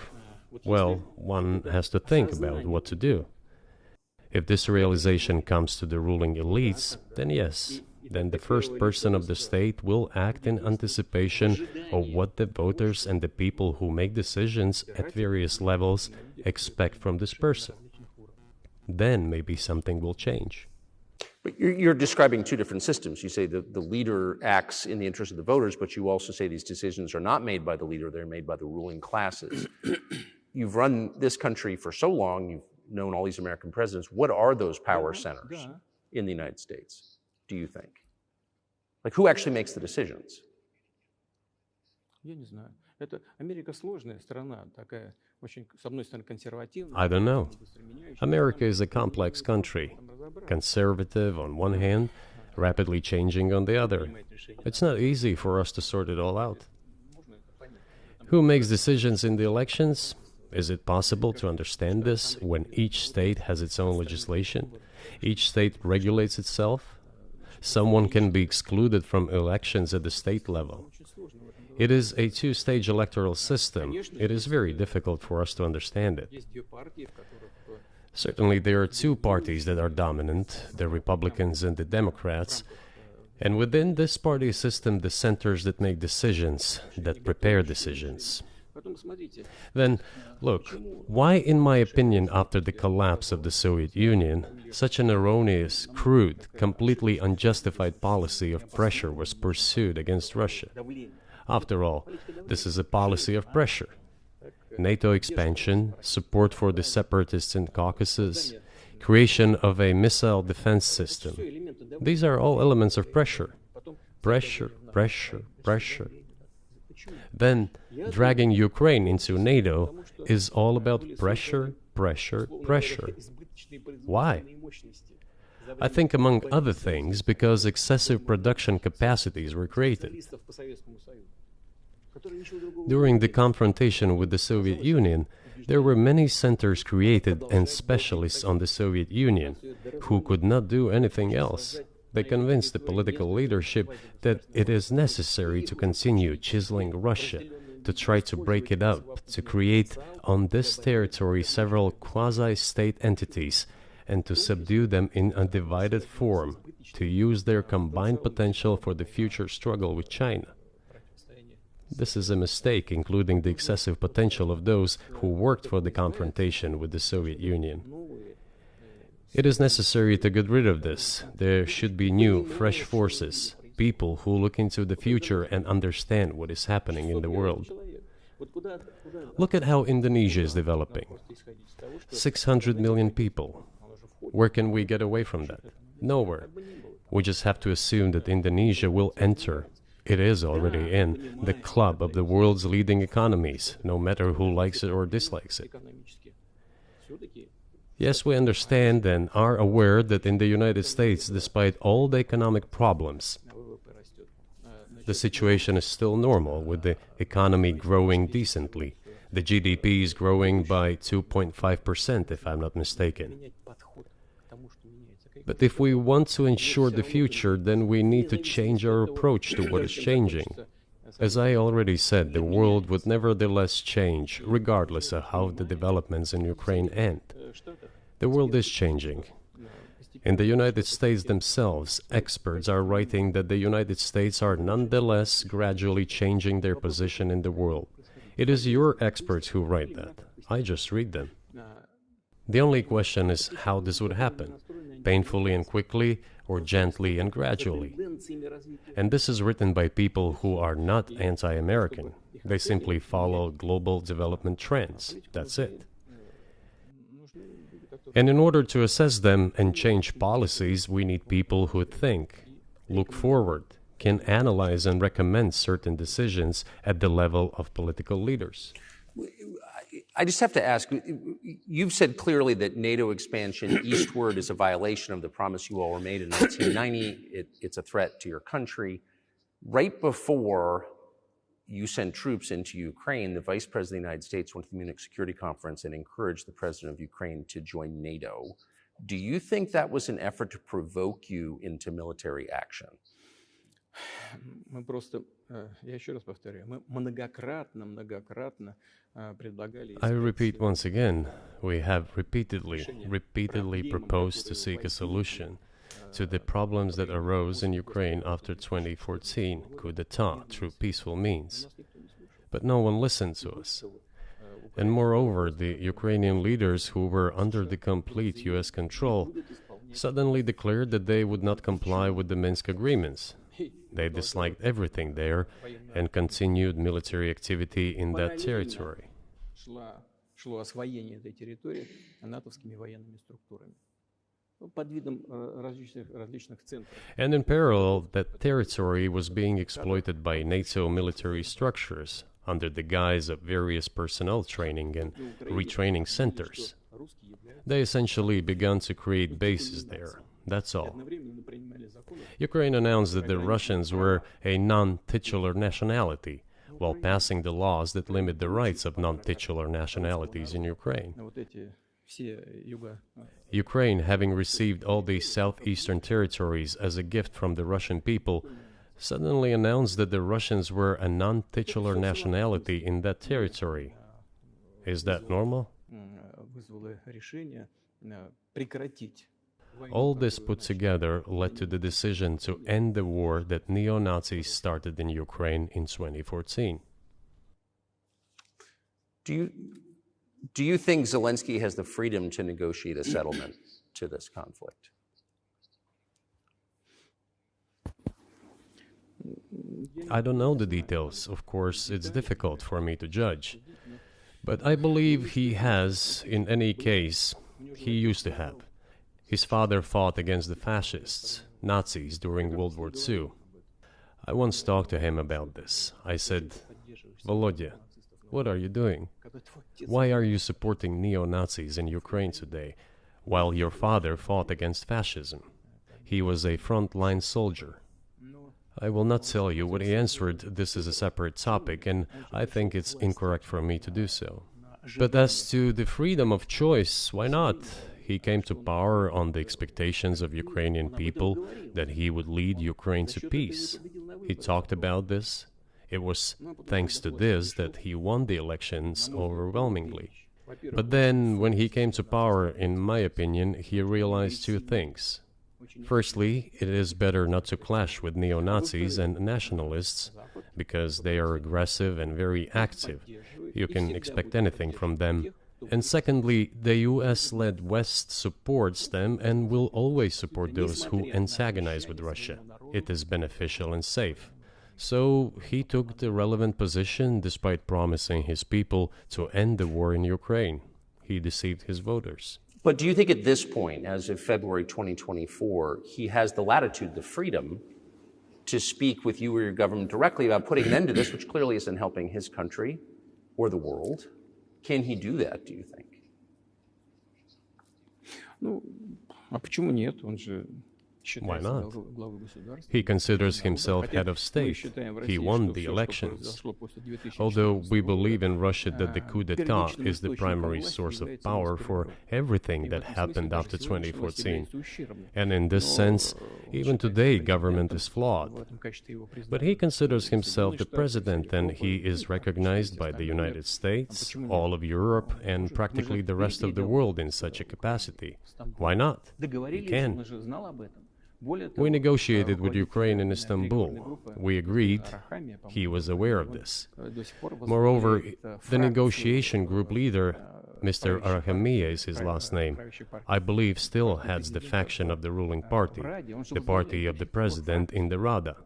Well, one has to think about what to do. If this realization comes to the ruling elites, then yes, then the first person of the state will act in anticipation of what the voters and the people who make decisions at various levels expect from this person. Then maybe something will change. But you're describing two different systems. You say the leader acts in the interest of the voters, but you also say these decisions are not made by the leader, they're made by the ruling classes. You've run this country for so long, you've known all these American presidents. What are those power centers in the United States, do you think? Like, who actually makes the decisions? I don't know. America is a complex country, conservative on one hand, rapidly changing on the other. It's not easy for us to sort it all out. Who makes decisions in the elections? Is it possible to understand this when each state has its own legislation? Each state regulates itself? Someone can be excluded from elections at the state level. It is a two-stage electoral system. It is very difficult for us to understand it. Certainly, there are two parties that are dominant, the Republicans and the Democrats, and within this party system, the centers that make decisions, that prepare decisions. Then, look, why, in my opinion, after the collapse of the Soviet Union, such an erroneous, crude, completely unjustified policy of pressure was pursued against Russia? After all, this is a policy of pressure. NATO expansion, support for the separatists in Caucasus, creation of a missile defense system. These are all elements of pressure. Pressure, pressure, pressure. Then, dragging Ukraine into NATO is all about pressure, pressure, pressure. Why? I think, among other things, because excessive production capacities were created. During the confrontation with the Soviet Union, there were many centers created and specialists on the Soviet Union who could not do anything else. They convinced the political leadership that it is necessary to continue chiseling Russia, to try to break it up, to create on this territory several quasi-state entities, and to subdue them in a divided form, to use their combined potential for the future struggle with China. This is a mistake, including the excessive potential of those who worked for the confrontation with the Soviet Union. It is necessary to get rid of this. There should be new, fresh forces, people who look into the future and understand what is happening in the world. Look at how Indonesia is developing. 600 million people. Where can we get away from that? Nowhere. We just have to assume that Indonesia will enter. It is already in the club of the world's leading economies, no matter who likes it or dislikes it. Yes, we understand and are aware that in the United States, despite all the economic problems, the situation is still normal, with the economy growing decently. The GDP is growing by 2.5%, if I'm not mistaken. But if we want to ensure the future, then we need to change our approach to what is changing. As I already said, the world would nevertheless change, regardless of how the developments in Ukraine end. The world is changing. In the United States themselves, experts are writing that the United States are nonetheless gradually changing their position in the world. It is your experts who write that. I just read them. The only question is how this would happen, painfully and quickly, or gently and gradually. And this is written by people who are not anti-American. They simply follow global development trends. That's it. And in order to assess them and change policies, we need people who think, look forward, can analyze and recommend certain decisions at the level of political leaders. I just have to ask, you've said clearly that NATO expansion eastward is a violation of the promise you all were made in 1990. It's a threat to your country. Right before you sent troops into Ukraine, the Vice President of the United States went to the Munich Security Conference and encouraged the President of Ukraine to join NATO. Do you think that was an effort to provoke you into military action? Мы просто, я еще раз повторяю, мы многократно предлагали... I repeat once again, we have repeatedly proposed to seek a solution to the problems that arose in Ukraine after 2014 coup d'etat through peaceful means. But no one listened to us. And moreover, the Ukrainian leaders who were under the complete US control suddenly declared that they would not comply with the Minsk agreements. They disliked everything there and continued military activity in that territory. Шло освоение этой территории натовскими военными структурами под видом различных центров. And in parallel, that territory was being exploited by NATO military structures under the guise of various personnel training and retraining centers. They essentially began to create bases there. That's all. Ukraine announced that the Russians were a non-titular nationality, while passing the laws that limit the rights of non-titular nationalities in Ukraine. Ukraine, having received all these southeastern territories as a gift from the Russian people, suddenly announced that the Russians were a non-titular nationality in that territory. Is that normal? All this put together led to the decision to end the war that neo-Nazis started in Ukraine in 2014. Do you think Zelensky has the freedom to negotiate a settlement to this conflict? I don't know the details. Of course, it's difficult for me to judge. But I believe he has, in any case, he used to have. His father fought against the fascists, Nazis, during World War II. I once talked to him about this. I said, Volodya, what are you doing? Why are you supporting neo-Nazis in Ukraine today, while your father fought against fascism? He was a front-line soldier. I will not tell you what he answered. This is a separate topic, and I think it's incorrect for me to do so. But as to the freedom of choice, why not? He came to power on the expectations of Ukrainian people that he would lead Ukraine to peace. He talked about this. It was thanks to this that he won the elections overwhelmingly. But then, when he came to power, in my opinion, he realized two things. Firstly, it is better not to clash with neo-Nazis and nationalists, because they are aggressive and very active. You can expect anything from them. And secondly, the US-led West supports them and will always support those who antagonize with Russia. It is beneficial and safe. So he took the relevant position despite promising his people to end the war in Ukraine. He deceived his voters. But do you think at this point, as of February 2024, he has the latitude, the freedom, to speak with you or your government directly about putting an end to this, which clearly isn't helping his country or the world? Can he do that, do you think? Ну, а почему нет? Он же Why not? He considers himself head of state. He won the elections. Although we believe in Russia that the coup d'etat is the primary source of power for everything that happened after 2014. And in this sense, even today, government is flawed. But he considers himself the president, and he is recognized by the United States, all of Europe, and practically the rest of the world in such a capacity. Why not? He can. We negotiated with Ukraine in Istanbul. We agreed. He was aware of this. Moreover, the negotiation group leader, Mr. Arahamiya is his last name, I believe still heads the faction of the ruling party, the party of the president in the Rada.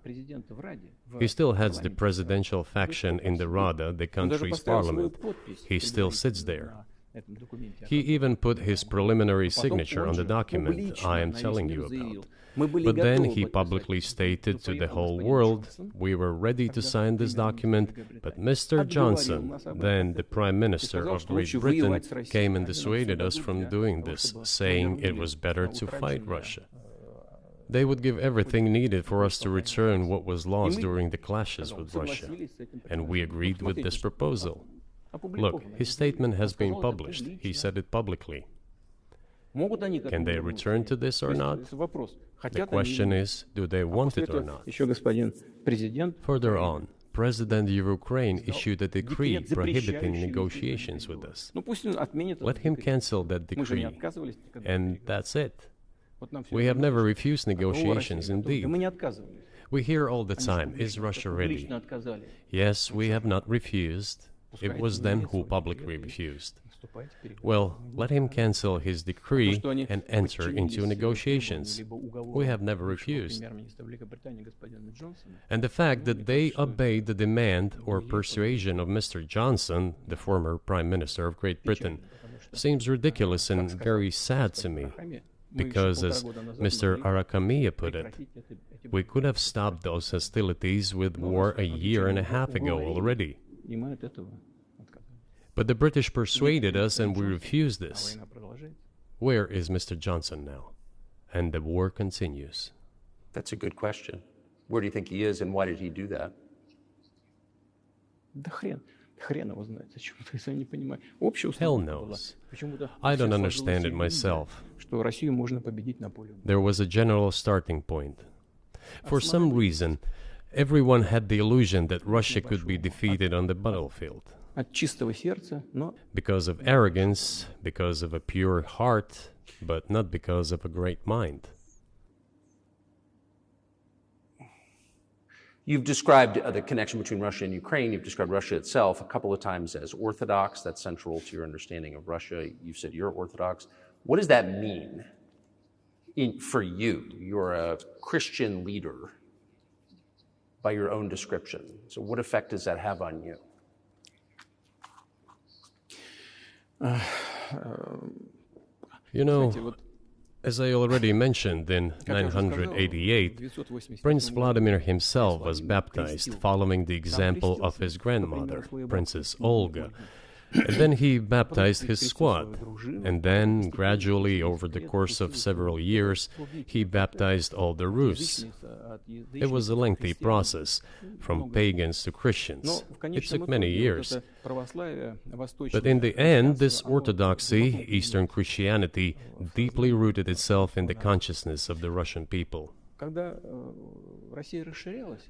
He still heads the presidential faction in the Rada, the country's parliament. He still sits there. He even put his preliminary signature on the document I am telling you about. But then he publicly stated to the whole world, we were ready to sign this document, but Mr. Johnson, then the Prime Minister of Great Britain, came and dissuaded us from doing this, saying it was better to fight Russia. They would give everything needed for us to return what was lost during the clashes with Russia. And we agreed with this proposal. Look, his statement has been published. He said it publicly. Can they return to this or not? The question is, do they want it or not? Further on, President of Ukraine issued a decree prohibiting negotiations with us. Let him cancel that decree, and that's it. We have never refused negotiations, indeed. We hear all the time, is Russia ready? Yes, we have not refused. It was them who publicly refused. Well, let him cancel his decree and enter into negotiations. We have never refused. And the fact that they obeyed the demand or persuasion of Mr. Johnson, the former Prime Minister of Great Britain, seems ridiculous and very sad to me. Because, as Mr. Arahamiya put it, we could have stopped those hostilities with war a year and a half ago already. But the British persuaded us and we refused this. Where is Mr. Johnson now? And the war continues. That's a good question. Where do you think he is and why did he do that? Hell knows. I don't understand it myself. There was a general starting point. For some reason, everyone had the illusion that Russia could be defeated on the battlefield. Because of arrogance, because of a pure heart, but not because of a great mind. You've described the connection between Russia and Ukraine. You've described Russia itself a couple of times as Orthodox. That's central to your understanding of Russia. You've said you're Orthodox. What does that mean for you? You're a Christian leader by your own description. So what effect does that have on you? You know, as I already mentioned, in 988, Prince Vladimir himself was baptized following the example of his grandmother, Princess Olga. And then he baptized his squad. And then, gradually, over the course of several years, he baptized all the Rus. It was a lengthy process, from pagans to Christians. It took many years. But in the end, this orthodoxy, Eastern Christianity, deeply rooted itself in the consciousness of the Russian people.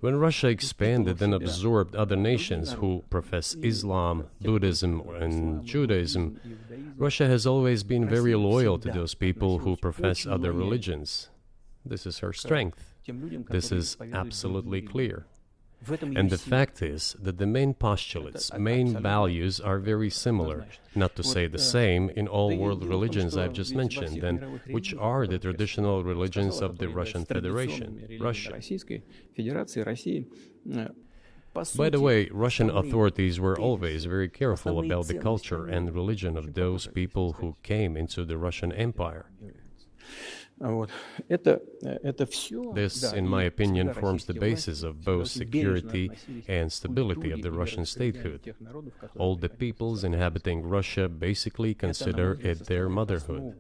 When Russia expanded and absorbed other nations who profess Islam, Buddhism, and Judaism, Russia has always been very loyal to those people who profess other religions. This is her strength. This is absolutely clear. And the fact is that the main postulates, main values are very similar, not to say the same, in all world religions I've just mentioned, and which are the traditional religions of the Russian Federation, Russia. By the way, Russian authorities were always very careful about the culture and religion of those people who came into the Russian Empire. This, in my opinion, forms the basis of both security and stability of the Russian statehood. All the peoples inhabiting Russia basically consider it their motherhood.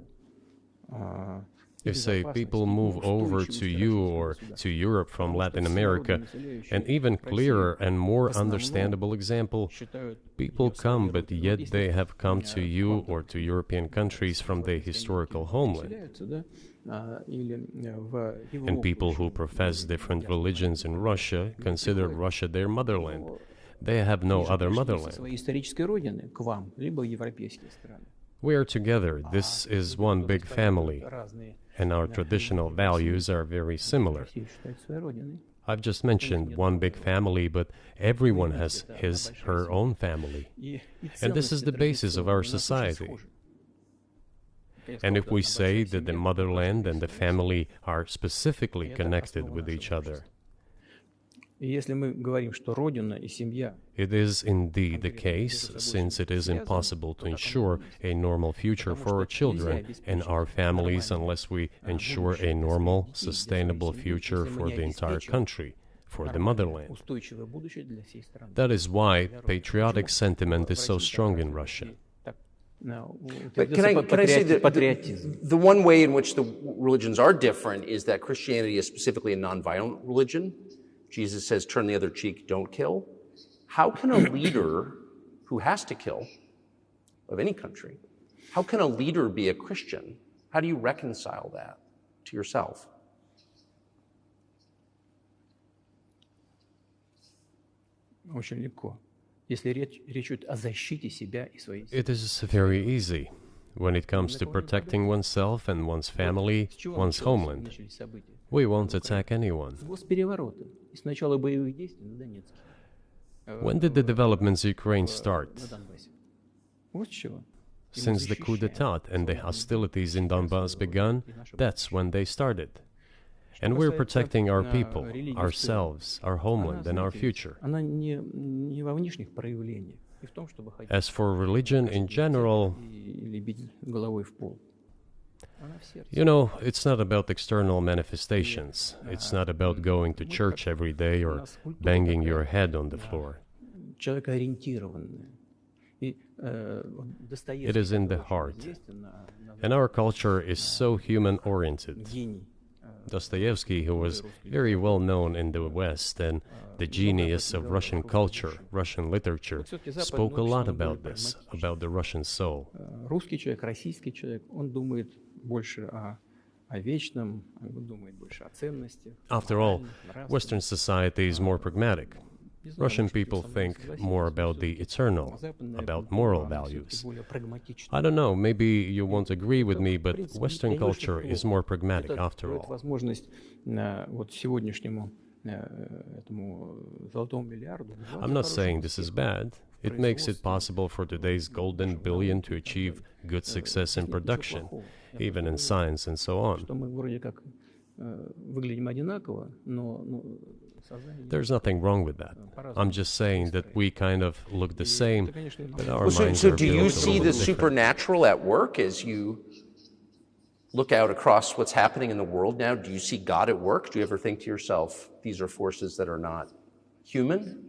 If, say, people move over to you or to Europe from Latin America, an even clearer and more understandable example, people come, but yet they have come to you or to European countries from their historical homeland. And people who profess different religions in Russia consider Russia their motherland. They have no other motherland. We are together. This is one big family, and our traditional values are very similar. I've just mentioned one big family, but everyone has his, her own family. And this is the basis of our society. And if we say that the motherland and the family are specifically connected with each other, it is indeed the case, since it is impossible to ensure a normal future for our children and our families unless we ensure a normal, sustainable future for the entire country, for the motherland. That is why patriotic sentiment is so strong in Russia. But can I say that the one way in which the religions are different is that Christianity is specifically a nonviolent religion. Jesus says, turn the other cheek, don't kill. How can a leader who has to kill, of any country, how can a leader be a Christian? How do you reconcile that to yourself? It is very easy when it comes to protecting oneself and one's family, one's homeland. We won't attack anyone. When did the developments in Ukraine start? Since the coup d'etat and the hostilities in Donbass began, that's when they started. And we're protecting our people, ourselves, our homeland, and our future. As for religion in general, you know, it's not about external manifestations. It's not about going to church every day or banging your head on the floor. It is in the heart. And our culture is so human-oriented. Dostoevsky, who was very well known in the West and the genius of Russian culture, Russian literature, spoke a lot about this, about the Russian soul. After all, Western society is more pragmatic. Russian people think more about the eternal, about moral values. I don't know, maybe you won't agree with me, but Western culture is more pragmatic after all. I'm not saying this is bad. It makes it possible for today's golden billion to achieve good success in production, even in science and so on. There's nothing wrong with that. I'm just saying that we kind of look the same, but our minds are built a little bit different. So do you see the supernatural at work as you look out across what's happening in the world now? Do you see God at work? Do you ever think to yourself, these are forces that are not human?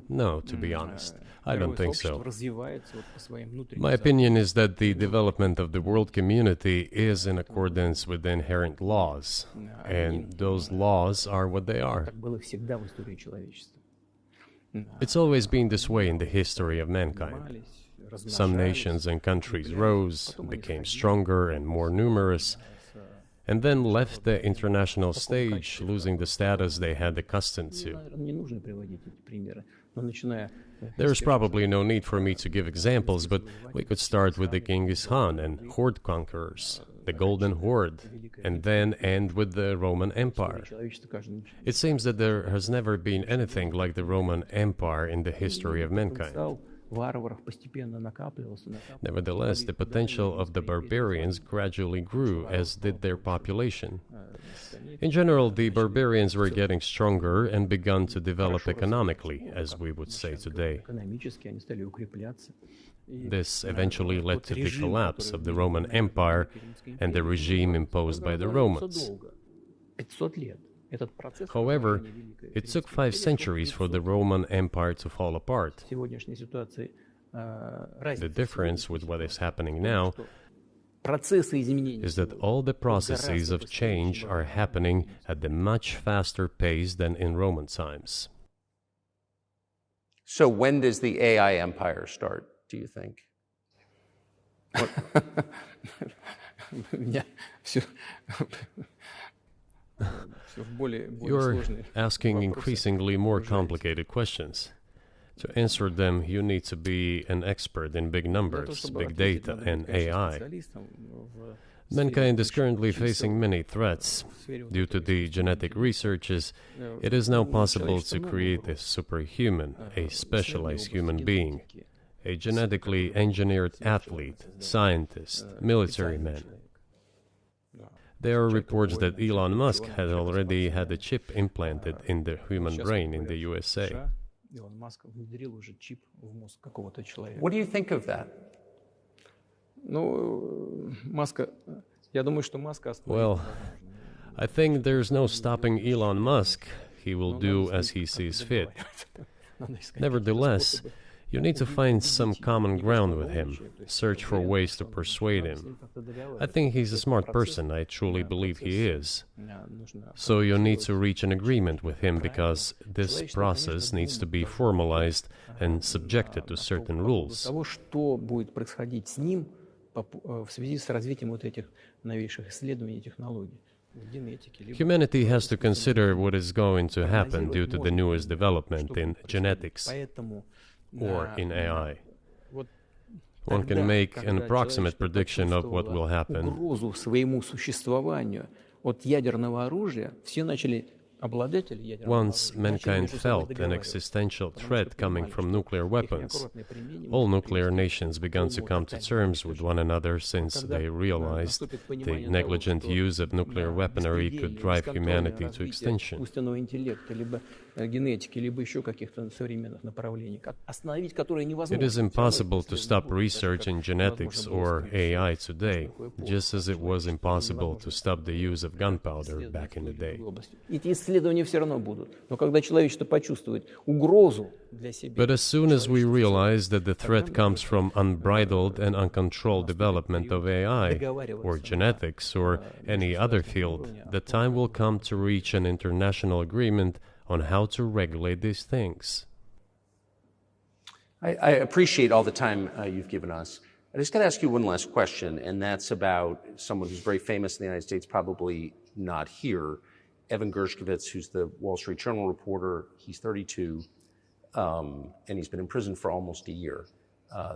No, to be honest, I don't think so. My opinion is that the development of the world community is in accordance with the inherent laws, and those laws are what they are. It's always been this way in the history of mankind. Some nations and countries rose, became stronger and more numerous, and then left the international stage, losing the status they had accustomed to. There's probably no need for me to give examples, but we could start with the Genghis Khan and horde conquerors, the Golden Horde, and then end with the Roman Empire. It seems that there has never been anything like the Roman Empire in the history of mankind. Nevertheless, the potential of the barbarians gradually grew, as did their population. In general, the barbarians were getting stronger and began to develop economically, as we would say today. This eventually led to the collapse of the Roman Empire and the regime imposed by the Romans. Этот процесс However, разрушения Великой it took Римской 5 империи centuries for the Roman Empire to fall apart. в сегодняшней ситуации The difference with what is happening now процессы изменений is that all the processes of change are happening at a much faster pace than in Roman times. So when does the AI empire start, do you think? У меня всё в более You're сложные asking вопросы. increasingly more complicated questions. To answer them, you need to be an expert in big Для того, numbers, чтобы big ответить, data, надо быть, and конечно, AI. специалистом в Mankind is сфере currently чисел, facing many threats. в сфере вот Due to этой the genetic researches, it is now possible to create a superhuman, a specialized human being, a genetically engineered athlete, scientist, military man. There are reports that Elon Musk had already had a chip implanted in the human brain in the USA. Илон Маск внедрил уже чип в мозг какого-то человека. What do you think of that? Ну, Маска, я думаю, что Маска остановить Well, невозможно. I think there's no stopping Elon Musk. He will do as he sees fit. Надо искать Nevertheless, способы you need to find some common ground with him, search for ways to persuade him. I think he's a smart person, I truly believe he is. So you need to reach an agreement with him because this process needs to be formalized and subjected to certain rules. того, что будет происходить с ним в связи с развитием вот этих новейших исследований и технологий. Humanity has to consider what is going to happen due to the newest development in genetics or in AI. One can make an approximate prediction of what will happen. Угрозу своему существованию от ядерного оружия все начали Once mankind felt an existential threat coming from nuclear weapons, all nuclear nations began to come to terms with one another since they realized the negligent use of nuclear weaponry could drive humanity to extinction. It is impossible to stop research in genetics or AI today, just as it was impossible to stop the use of gunpowder back in the day. Исследования все равно будут. Но когда человечество почувствует угрозу для себя... But as soon as we realize that the threat comes from unbridled and uncontrolled development of AI, or genetics, or any other field, the time will come to reach an international agreement on how to regulate these things. I appreciate all the time you've given us. I just got to ask you one last question, and that's about someone who's very famous in the United States, probably not here, Evan Gershkovich, who's the Wall Street Journal reporter. He's 32, and he's been in prison for almost a year.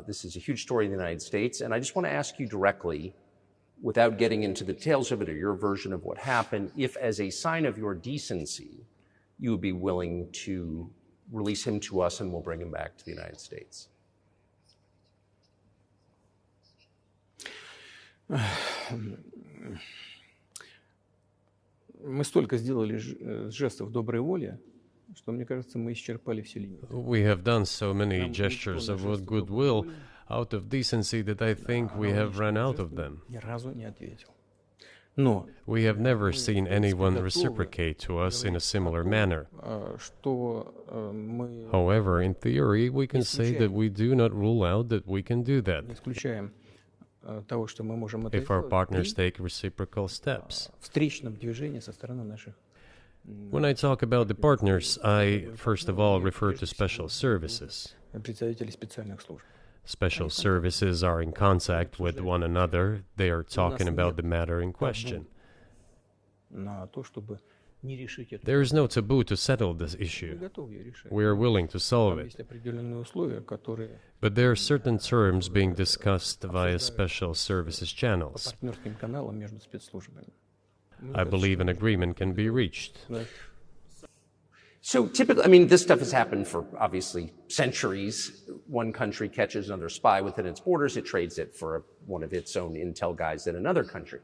This is a huge story in the United States, and I just want to ask you directly, without getting into the details of it or your version of what happened, if as a sign of your decency, you would be willing to release him to us and we'll bring him back to the United States. Мы столько сделали жестов доброй воли, что, мне кажется, мы исчерпали все лимиты. We have done so many gestures of goodwill out of decency that I think we have run out of them. Ни разу не ответил. Но we have never seen anyone reciprocate to us in a similar manner. However, in theory, we can say that we do not rule out that we can do that if our partners take reciprocal steps. When I talk about the partners, I first of all refer to special services. Special services are in contact with one another. They are talking about the matter in question. There is no taboo to settle this issue. We are willing to solve it. But there are certain terms being discussed via special services channels. I believe an agreement can be reached. So typically, I mean, this stuff has happened for obviously centuries. One country catches another spy within its borders, it trades it for one of its own intel guys in another country.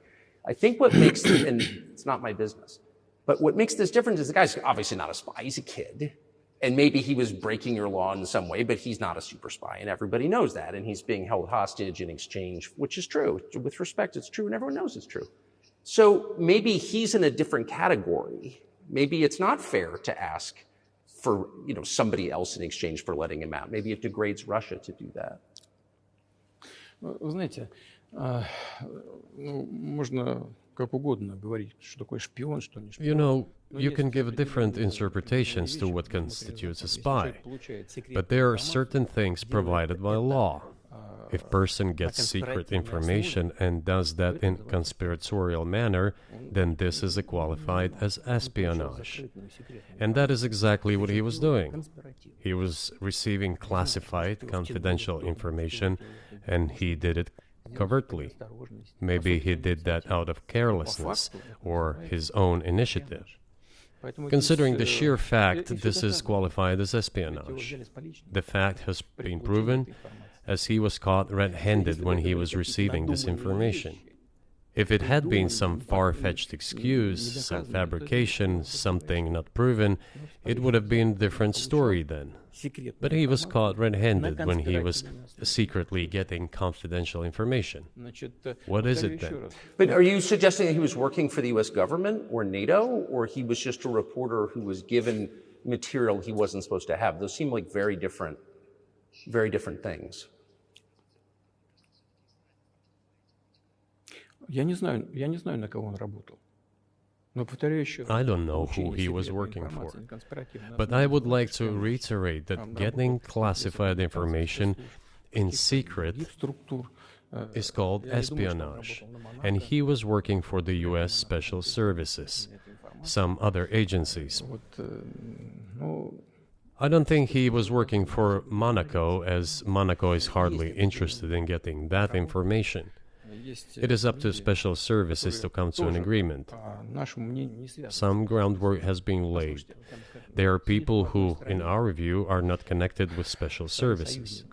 I think what makes, and it's not my business, but what makes this different is the guy's obviously not a spy, he's a kid. And maybe he was breaking your law in some way, but he's not a super spy, and everybody knows that, and he's being held hostage in exchange, which is true. With respect, it's true, and everyone knows it's true. So maybe he's in a different category maybe it's not fair to ask for somebody else in exchange for letting him out. Maybe it degrades Russia to do that. Вы знаете, можно как угодно говорить, что такое шпион, что не шпион. You can give different interpretations to what constitutes a spy, but there are certain things provided by law. If a person gets secret information and does that in a conspiratorial manner, then this is qualified as espionage. And that is exactly what he was doing. He was receiving classified, confidential information, and he did it covertly. Maybe he did that out of carelessness or his own initiative. Considering the sheer fact, this is qualified as espionage. The fact has been proven, as he was caught red-handed when he was receiving this information. If it had been some far-fetched excuse, some fabrication, something not proven, it would have been a different story then. But he was caught red-handed when he was secretly getting confidential information. What is it then? But are you suggesting that he was working for the U.S. government or NATO, or he was just a reporter who was given material he wasn't supposed to have? Those seem like very different things. Я не знаю, на кого он работал. Но повторяю еще раз. I don't know who he was working for. But I would like to reiterate that getting classified information in secret is called espionage, and he was working for the U.S. Special Services, some other agencies. I don't think he was working for Monaco, as Monaco is hardly interested in getting that information. It is up to special services to come to an agreement. Some groundwork has been laid. There are people who, in our view, are not connected with special services.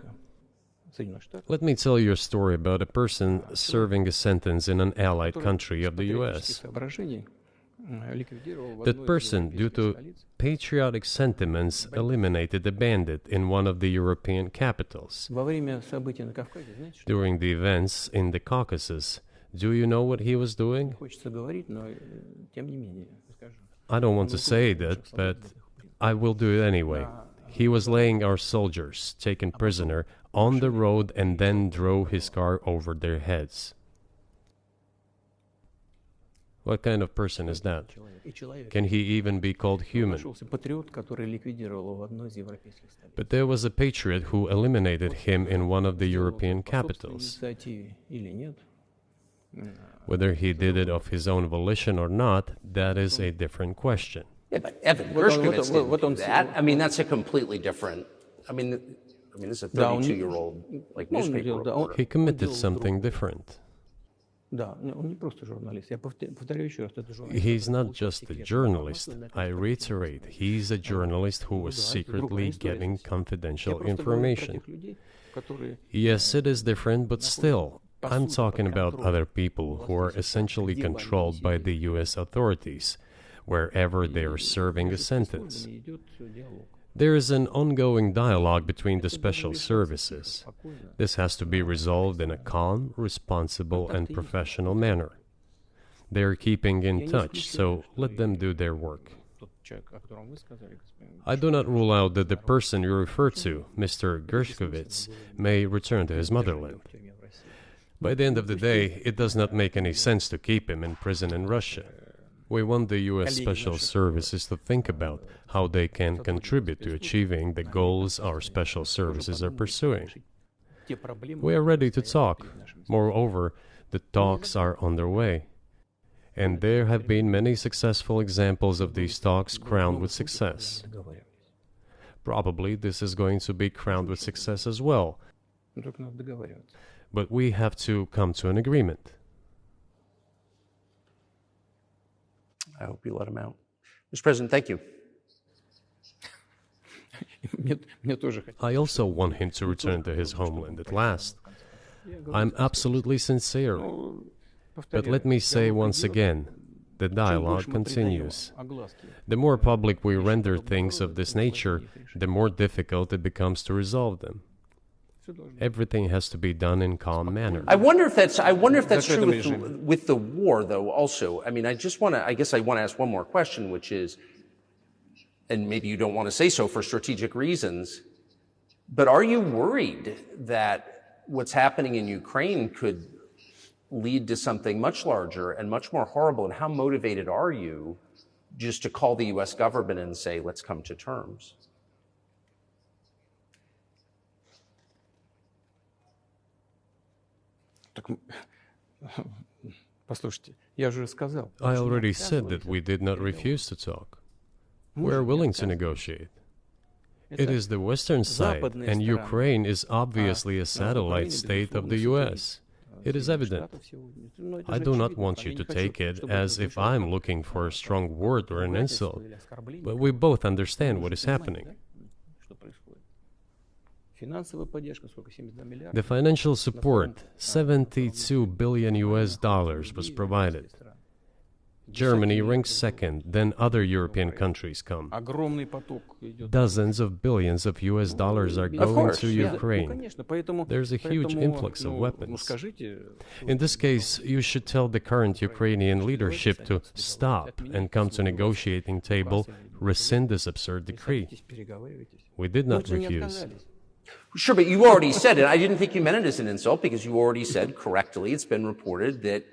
Let me tell you a story about a person serving a sentence in an allied country of the U.S. That person, due to patriotic sentiments, eliminated a bandit in one of the European capitals. During the events in the Caucasus, do you know what he was doing? I don't want to say that, but I will do it anyway. He was laying our soldiers, taken prisoner, on the road and then drove his car over their heads. What kind of person is that? Can he even be called human? But there was a patriot who eliminated him in one of the European capitals. Whether he did it of his own volition or not, that is a different question. Yeah, but Evan Gershkovich didn't do that. I mean, that's a completely different... I mean, this is a 32-year-old newspaper reporter. He committed something different. He's not just a journalist. I reiterate, he's a journalist who was secretly getting confidential information. Yes, it is different, but still, I'm talking about other people who are essentially controlled by the U.S. authorities, wherever they are serving a sentence. There is an ongoing dialogue between the special services. This has to be resolved in a calm, responsible, and professional manner. They are keeping in touch, so let them do their work. I do not rule out that the person you refer to, Mr. Gershkovich, may return to his motherland. By the end of the day, it does not make any sense to keep him in prison in Russia. We want the U.S. Special Services to think about how they can contribute to achieving the goals our special services are pursuing. We are ready to talk. Moreover, the talks are underway. And there have been many successful examples of these talks crowned with success. Probably this is going to be crowned with success as well. But we have to come to an agreement. I hope you let him out. Mr. President, thank you. I also want him to return to his homeland at last. I'm absolutely sincere. But let me say once again, the dialogue continues. The more public we render things of this nature, the more difficult it becomes to resolve them. Everything has to be done in calm manner. I wonder if that's true with the war, though. Also, I mean, I guess I want to ask one more question, which is, and maybe you don't want to say so for strategic reasons, but are you worried that what's happening in Ukraine could lead to something much larger and much more horrible? And how motivated are you just to call the U.S. government and say, let's come to terms? I already said that we did not refuse to talk. We are willing to negotiate. It is the Western side, and Ukraine is obviously a satellite state of the U.S. It is evident. I do not want you to take it as if I'm looking for a strong word or an insult, but we both understand what is happening. The financial support, $72 billion was provided. Germany ranks second, then other European countries come. Dozens of billions of US dollars are going to Ukraine. There's a huge influx of weapons. In this case, you should tell the current Ukrainian leadership to stop and come to negotiating table, rescind this absurd decree. We did not refuse. Sure, but you already said it. I didn't think you meant it as an insult because you already said correctly, it's been reported that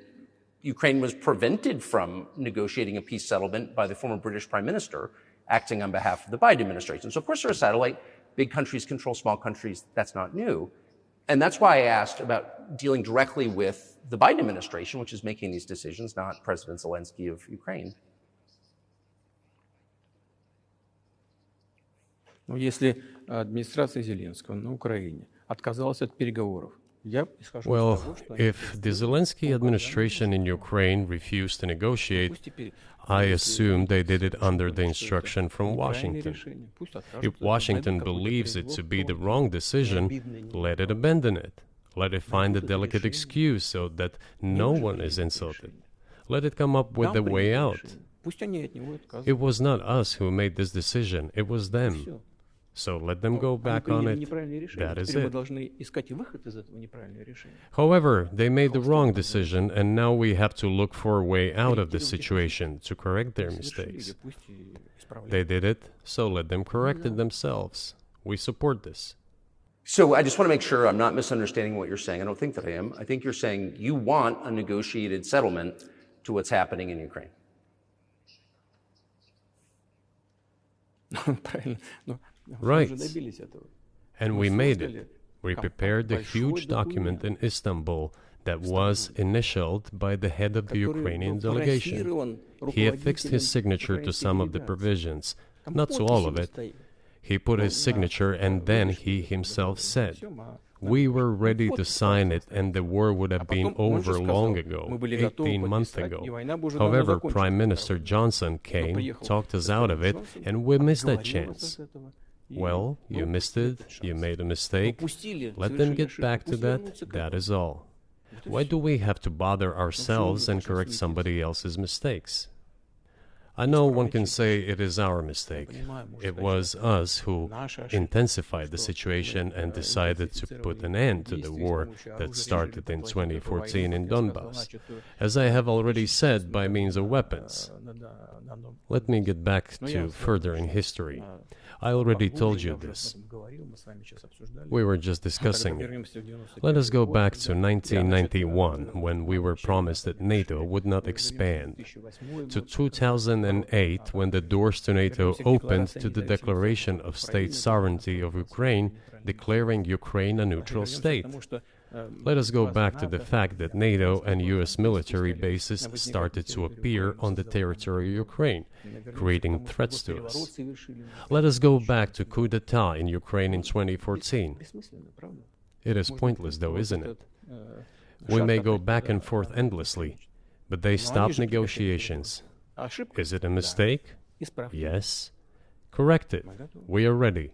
Ukraine was prevented from negotiating a peace settlement by the former British Prime Minister acting on behalf of the Biden administration. So of course they're a satellite. Big countries control small countries. That's not new. And that's why I asked about dealing directly with the Biden administration, which is making these decisions, not President Zelensky of Ukraine. Если администрация Зеленского на Украине отказалась от переговоров, well, if the Zelensky administration in Ukraine refused to negotiate, I assume they did it under the instruction from Washington. If Washington believes it to be the wrong decision, let it abandon it. Let it find a delicate excuse so that no one is insulted. Let it come up with a way out. It was not us who made this decision, it was them. So let them go back on it. That is it. However, they made the wrong decision, and now we have to look for a way out of this situation to correct their mistakes. They did it, so let them correct it themselves. We support this. So I just want to make sure I'm not misunderstanding what you're saying. I don't think that I am. I think you're saying you want a negotiated settlement to what's happening in Ukraine. Right. And we made it. We prepared a huge document in Istanbul that was initialed by the head of the Ukrainian delegation. He affixed his signature to some of the provisions, not to all of it. He put his signature and then he himself said, we were ready to sign it and the war would have been over long ago, 18 months ago. However, Prime Minister Johnson came, talked us out of it, and we missed that chance. Well, you missed it, you made a mistake. Let them get back to that, that is all. Why do we have to bother ourselves and correct somebody else's mistakes? I know one can say it is our mistake. It was us who intensified the situation and decided to put an end to the war that started in 2014 in Donbass, as I have already said, by means of weapons. Let me get back to furthering history. I already told you this. We were just discussing it. Let us go back to 1991, when we were promised that NATO would not expand, to 2008, when the doors to NATO opened to the declaration of state sovereignty of Ukraine, declaring Ukraine a neutral state. Let us go back to the fact that NATO and US military bases started to appear on the territory of Ukraine, creating threats to us. Let us go back to coup d'etat in Ukraine in 2014. It is pointless though, isn't it? We may go back and forth endlessly, but they stopped negotiations. Is it a mistake? Yes. Correct it. We are ready.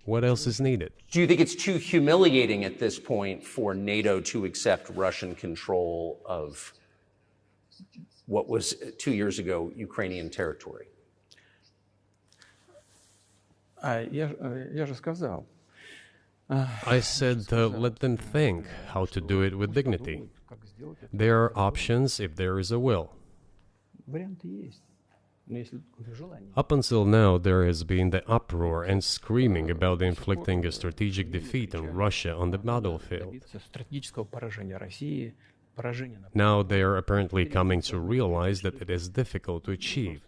What else is needed? Do you think it's too humiliating at this point for NATO to accept Russian control of what was 2 years ago Ukrainian territory? Я же сказал, I said, let them think how to do it with dignity. There are options if there is a will. Up until now, there has been the uproar and screaming about inflicting a strategic defeat on Russia on the battlefield. Now they are apparently coming to realize that it is difficult to achieve,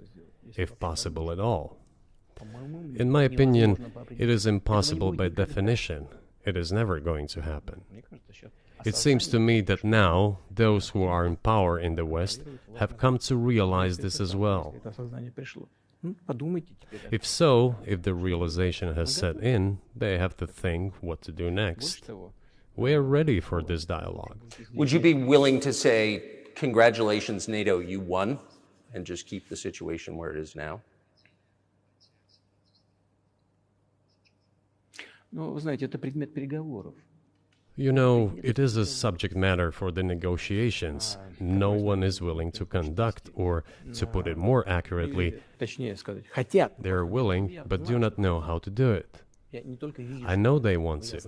if possible at all. In my opinion, it is impossible by definition. It is never going to happen. It seems to me that now, those who are in power in the West have come to realize this as well. If so, if the realization has set in, they have to think what to do next. We are ready for this dialogue. Would you be willing to say, congratulations, NATO, you won, and just keep the situation where it is now? You know, it is a subject matter for the negotiations. No one is willing to conduct, or, to put it more accurately, they are willing, but do not know how to do it. I know they want to.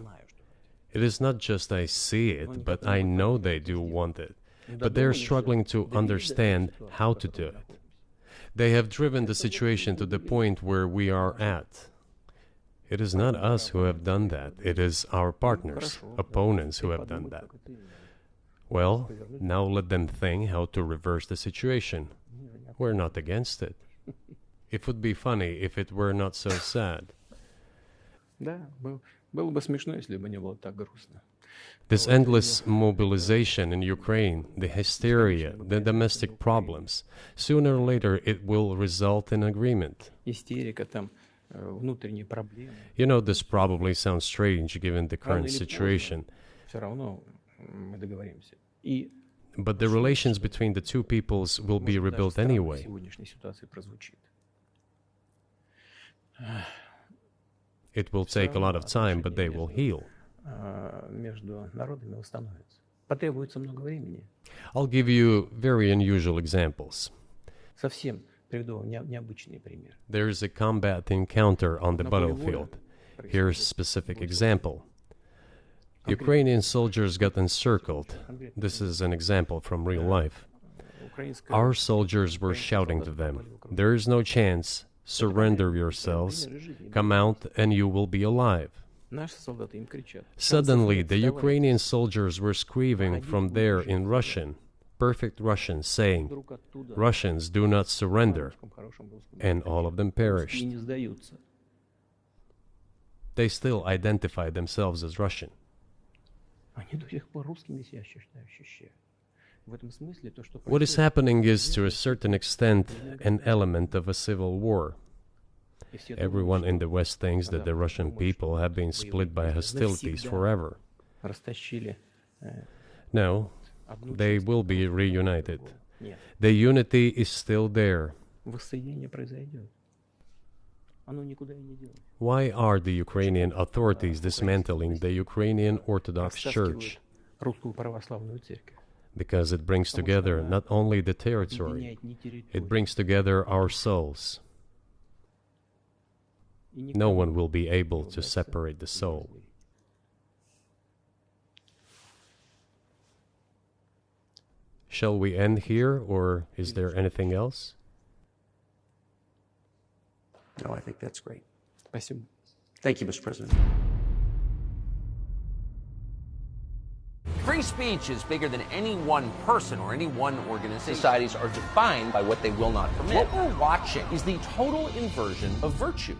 It is not just I see it, but I know they do want it. But they are struggling to understand how to do it. They have driven the situation to the point where we are at. It is not us who have done that. It is our partners, opponents who have done that. Well, now let them think how to reverse the situation. We're not against it. It would be funny if it were not so sad. This endless mobilization in Ukraine, the hysteria, the domestic problems, sooner or later it will result in agreement. You know, this probably sounds strange given the current situation. But the relations between the two peoples will be rebuilt anyway. It will take a lot of time, but they will heal. I'll give you very unusual examples. There is a combat encounter on the battlefield. Here's a specific example. Ukrainian soldiers got encircled. This is an example from real life. Our soldiers were shouting to them, "There is no chance. Surrender yourselves. Come out and you will be alive." Suddenly, the Ukrainian soldiers were screaming from there in Russian, perfect Russian, saying, "Russians, do not surrender." And all of them perished. They still identify themselves as Russian. What is happening is, to a certain extent, an element of a civil war. Everyone in the West thinks that the Russian people have been split by hostilities forever. No, they will be reunited. The unity is still there. Why are the Ukrainian authorities dismantling the Ukrainian Orthodox Church? Because it brings together not only the territory, it brings together our souls. No one will be able to separate the soul. Shall we end here, or is there anything else? No, I think that's great. Спасибо. Thank you, Mr. President. Free speech is bigger than any one person or any one organization. Societies are defined by what they will not permit. What we're watching is the total inversion of virtue.